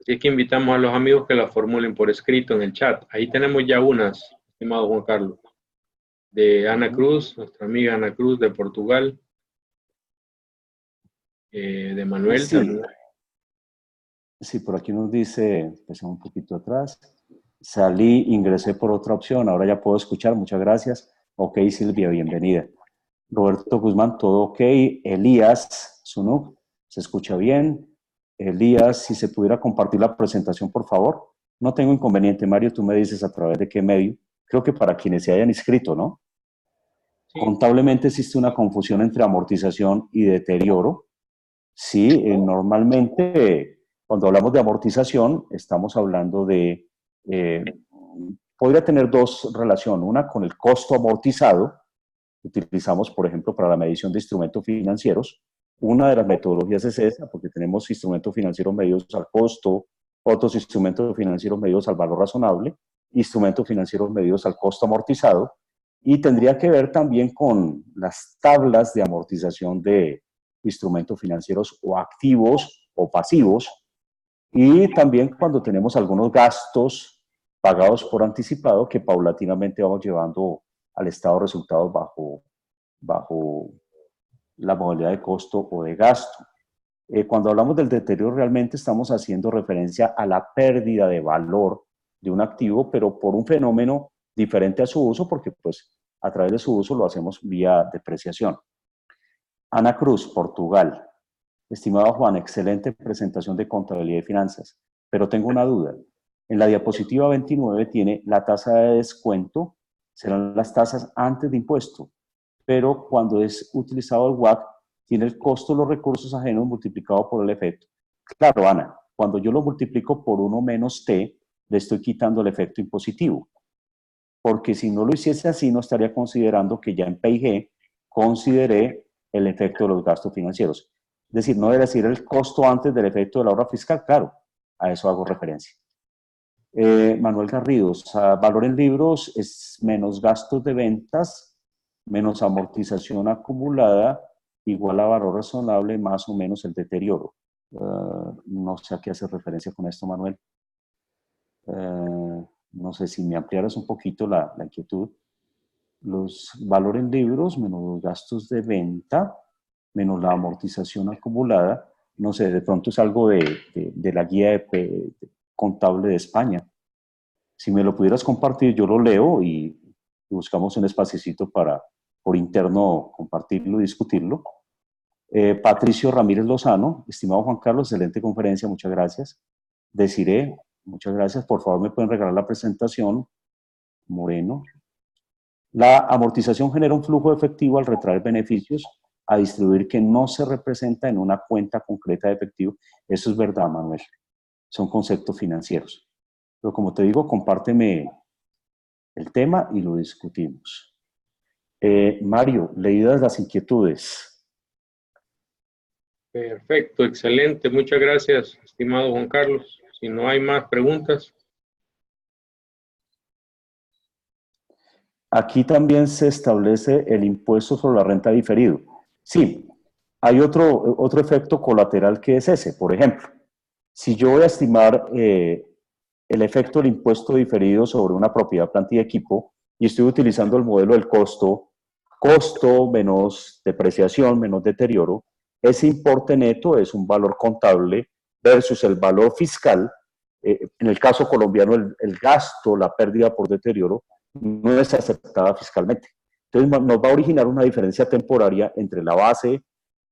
así que invitamos a los amigos que las formulen por escrito en el chat. Ahí tenemos ya unas, estimado Juan Carlos, de Ana Cruz, nuestra amiga Ana Cruz de Portugal, de Manuel Sí, también. sí, por aquí nos dice, empezamos un poquito atrás. Salí, ingresé por otra opción, ahora ya puedo escuchar, muchas gracias. Ok, Silvia, bienvenida. Roberto Guzmán, todo ok. Elías Zunuk, se escucha bien. Elías, si se pudiera compartir la presentación, por favor. No tengo inconveniente, Mario, tú me dices a través de qué medio. Creo que para quienes se hayan inscrito, ¿no? Sí, Contablemente existe una confusión entre amortización y deterioro. Sí, normalmente cuando hablamos de amortización estamos hablando de, eh, podría tener dos relaciones, una con el costo amortizado, que utilizamos por ejemplo para la medición de instrumentos financieros. Una de las metodologías es esa, porque tenemos instrumentos financieros medidos al costo, otros instrumentos financieros medidos al valor razonable, instrumentos financieros medidos al costo amortizado, y tendría que ver también con las tablas de amortización de instrumentos financieros o activos o pasivos, y también cuando tenemos algunos gastos pagados por anticipado que paulatinamente vamos llevando al estado de resultados bajo la modalidad de costo o de gasto. Cuando hablamos del deterioro realmente estamos haciendo referencia a la pérdida de valor de un activo, pero por un fenómeno diferente a su uso, porque pues a través de su uso lo hacemos vía depreciación. Ana Cruz, Portugal. Estimado Juan, excelente presentación de contabilidad y finanzas, pero tengo una duda. En la diapositiva 29 tiene la tasa de descuento, serán las tasas antes de impuesto, pero cuando es utilizado el WACC, tiene el costo de los recursos ajenos multiplicado por el efecto. Claro, Ana, cuando yo lo multiplico por 1 menos T, le estoy quitando el efecto impositivo, porque si no lo hiciese así, no estaría considerando que ya en P&G consideré el efecto de los gastos financieros. Es decir, no debe decir el costo antes del efecto de la obra fiscal, claro, a eso hago referencia. Manuel Garrido, valor en libros es menos gastos de ventas, menos amortización acumulada, igual a valor razonable, más o menos el deterioro. No sé a qué hace referencia con esto, Manuel. No sé si me ampliaras un poquito la inquietud. Los valores en libros menos los gastos de venta, menos la amortización acumulada. No sé, de pronto es algo de la guía contable de España. Si me lo pudieras compartir, yo lo leo y buscamos un espacito para por interno compartirlo y discutirlo. Patricio Ramírez Lozano, estimado Juan Carlos, excelente conferencia, muchas gracias. Desiree, muchas gracias. Por favor, me pueden regalar la presentación. Moreno. La amortización genera un flujo efectivo al retraer beneficios a distribuir que no se representa en una cuenta concreta de efectivo. Eso es verdad, Manuel. Son conceptos financieros. Pero como te digo, compárteme el tema y lo discutimos. Mario, leídas las inquietudes. Perfecto, excelente. Muchas gracias, estimado Juan Carlos. Si no hay más preguntas. Aquí también se establece el impuesto sobre la renta diferido. Sí, hay otro efecto colateral que es ese. Por ejemplo, si yo voy a estimar el efecto del impuesto diferido sobre una propiedad, planta y equipo, y estoy utilizando el modelo del costo menos depreciación, menos deterioro, ese importe neto es un valor contable versus el valor fiscal. En el caso colombiano, el gasto, la pérdida por deterioro, no es aceptada fiscalmente. Entonces nos va a originar una diferencia temporaria entre la base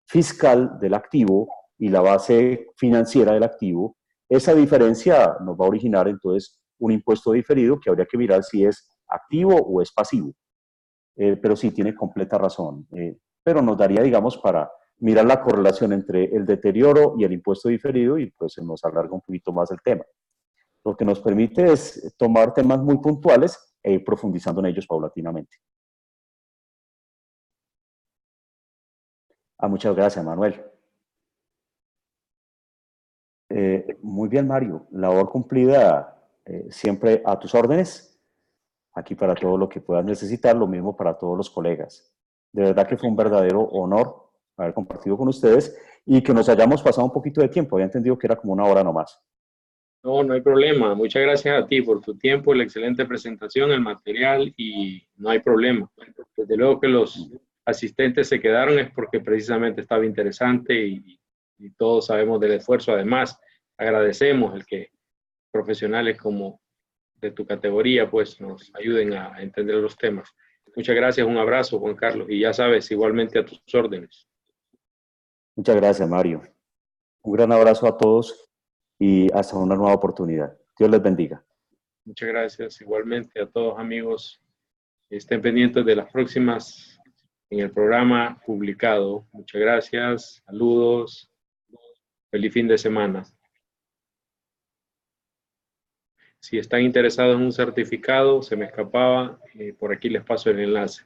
fiscal del activo y la base financiera del activo. Esa diferencia nos va a originar entonces un impuesto diferido que habría que mirar si es activo o es pasivo. Pero sí, tiene completa razón. Pero nos daría, digamos, para mirar la correlación entre el deterioro y el impuesto diferido y pues se nos alarga un poquito más el tema. Lo que nos permite es tomar temas muy puntuales e ir profundizando en ellos paulatinamente. Muchas gracias, Manuel. Muy bien, Mario. Labor cumplida, siempre a tus órdenes. Aquí para todo lo que puedas necesitar, lo mismo para todos los colegas. De verdad que fue un verdadero honor haber compartido con ustedes y que nos hayamos pasado un poquito de tiempo. Había entendido que era como una hora nomás. No, no hay problema. Muchas gracias a ti por tu tiempo, la excelente presentación, el material y no hay problema. Desde luego que los asistentes se quedaron es porque precisamente estaba interesante y todos sabemos del esfuerzo. Además, agradecemos el que profesionales como de tu categoría pues nos ayuden a entender los temas. Muchas gracias, un abrazo, Juan Carlos, y ya sabes, igualmente a tus órdenes. Muchas gracias, Mario. Un gran abrazo a todos y hasta una nueva oportunidad. Dios les bendiga. Muchas gracias, igualmente a todos amigos. Estén pendientes de las próximas en el programa publicado. Muchas gracias, saludos, feliz fin de semana. Si están interesados en un certificado, se me escapaba, por aquí les paso el enlace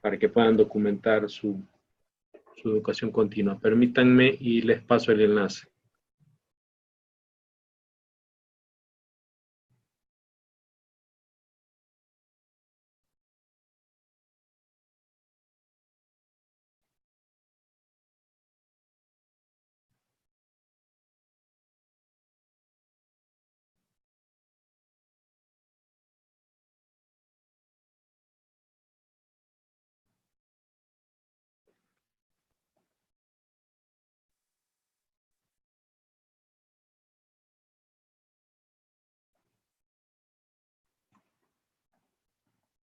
para que puedan documentar su educación continua. Permítanme y les paso el enlace.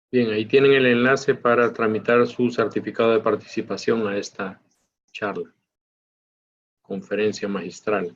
Bien, ahí tienen el enlace para tramitar su certificado de participación a esta charla, conferencia magistral.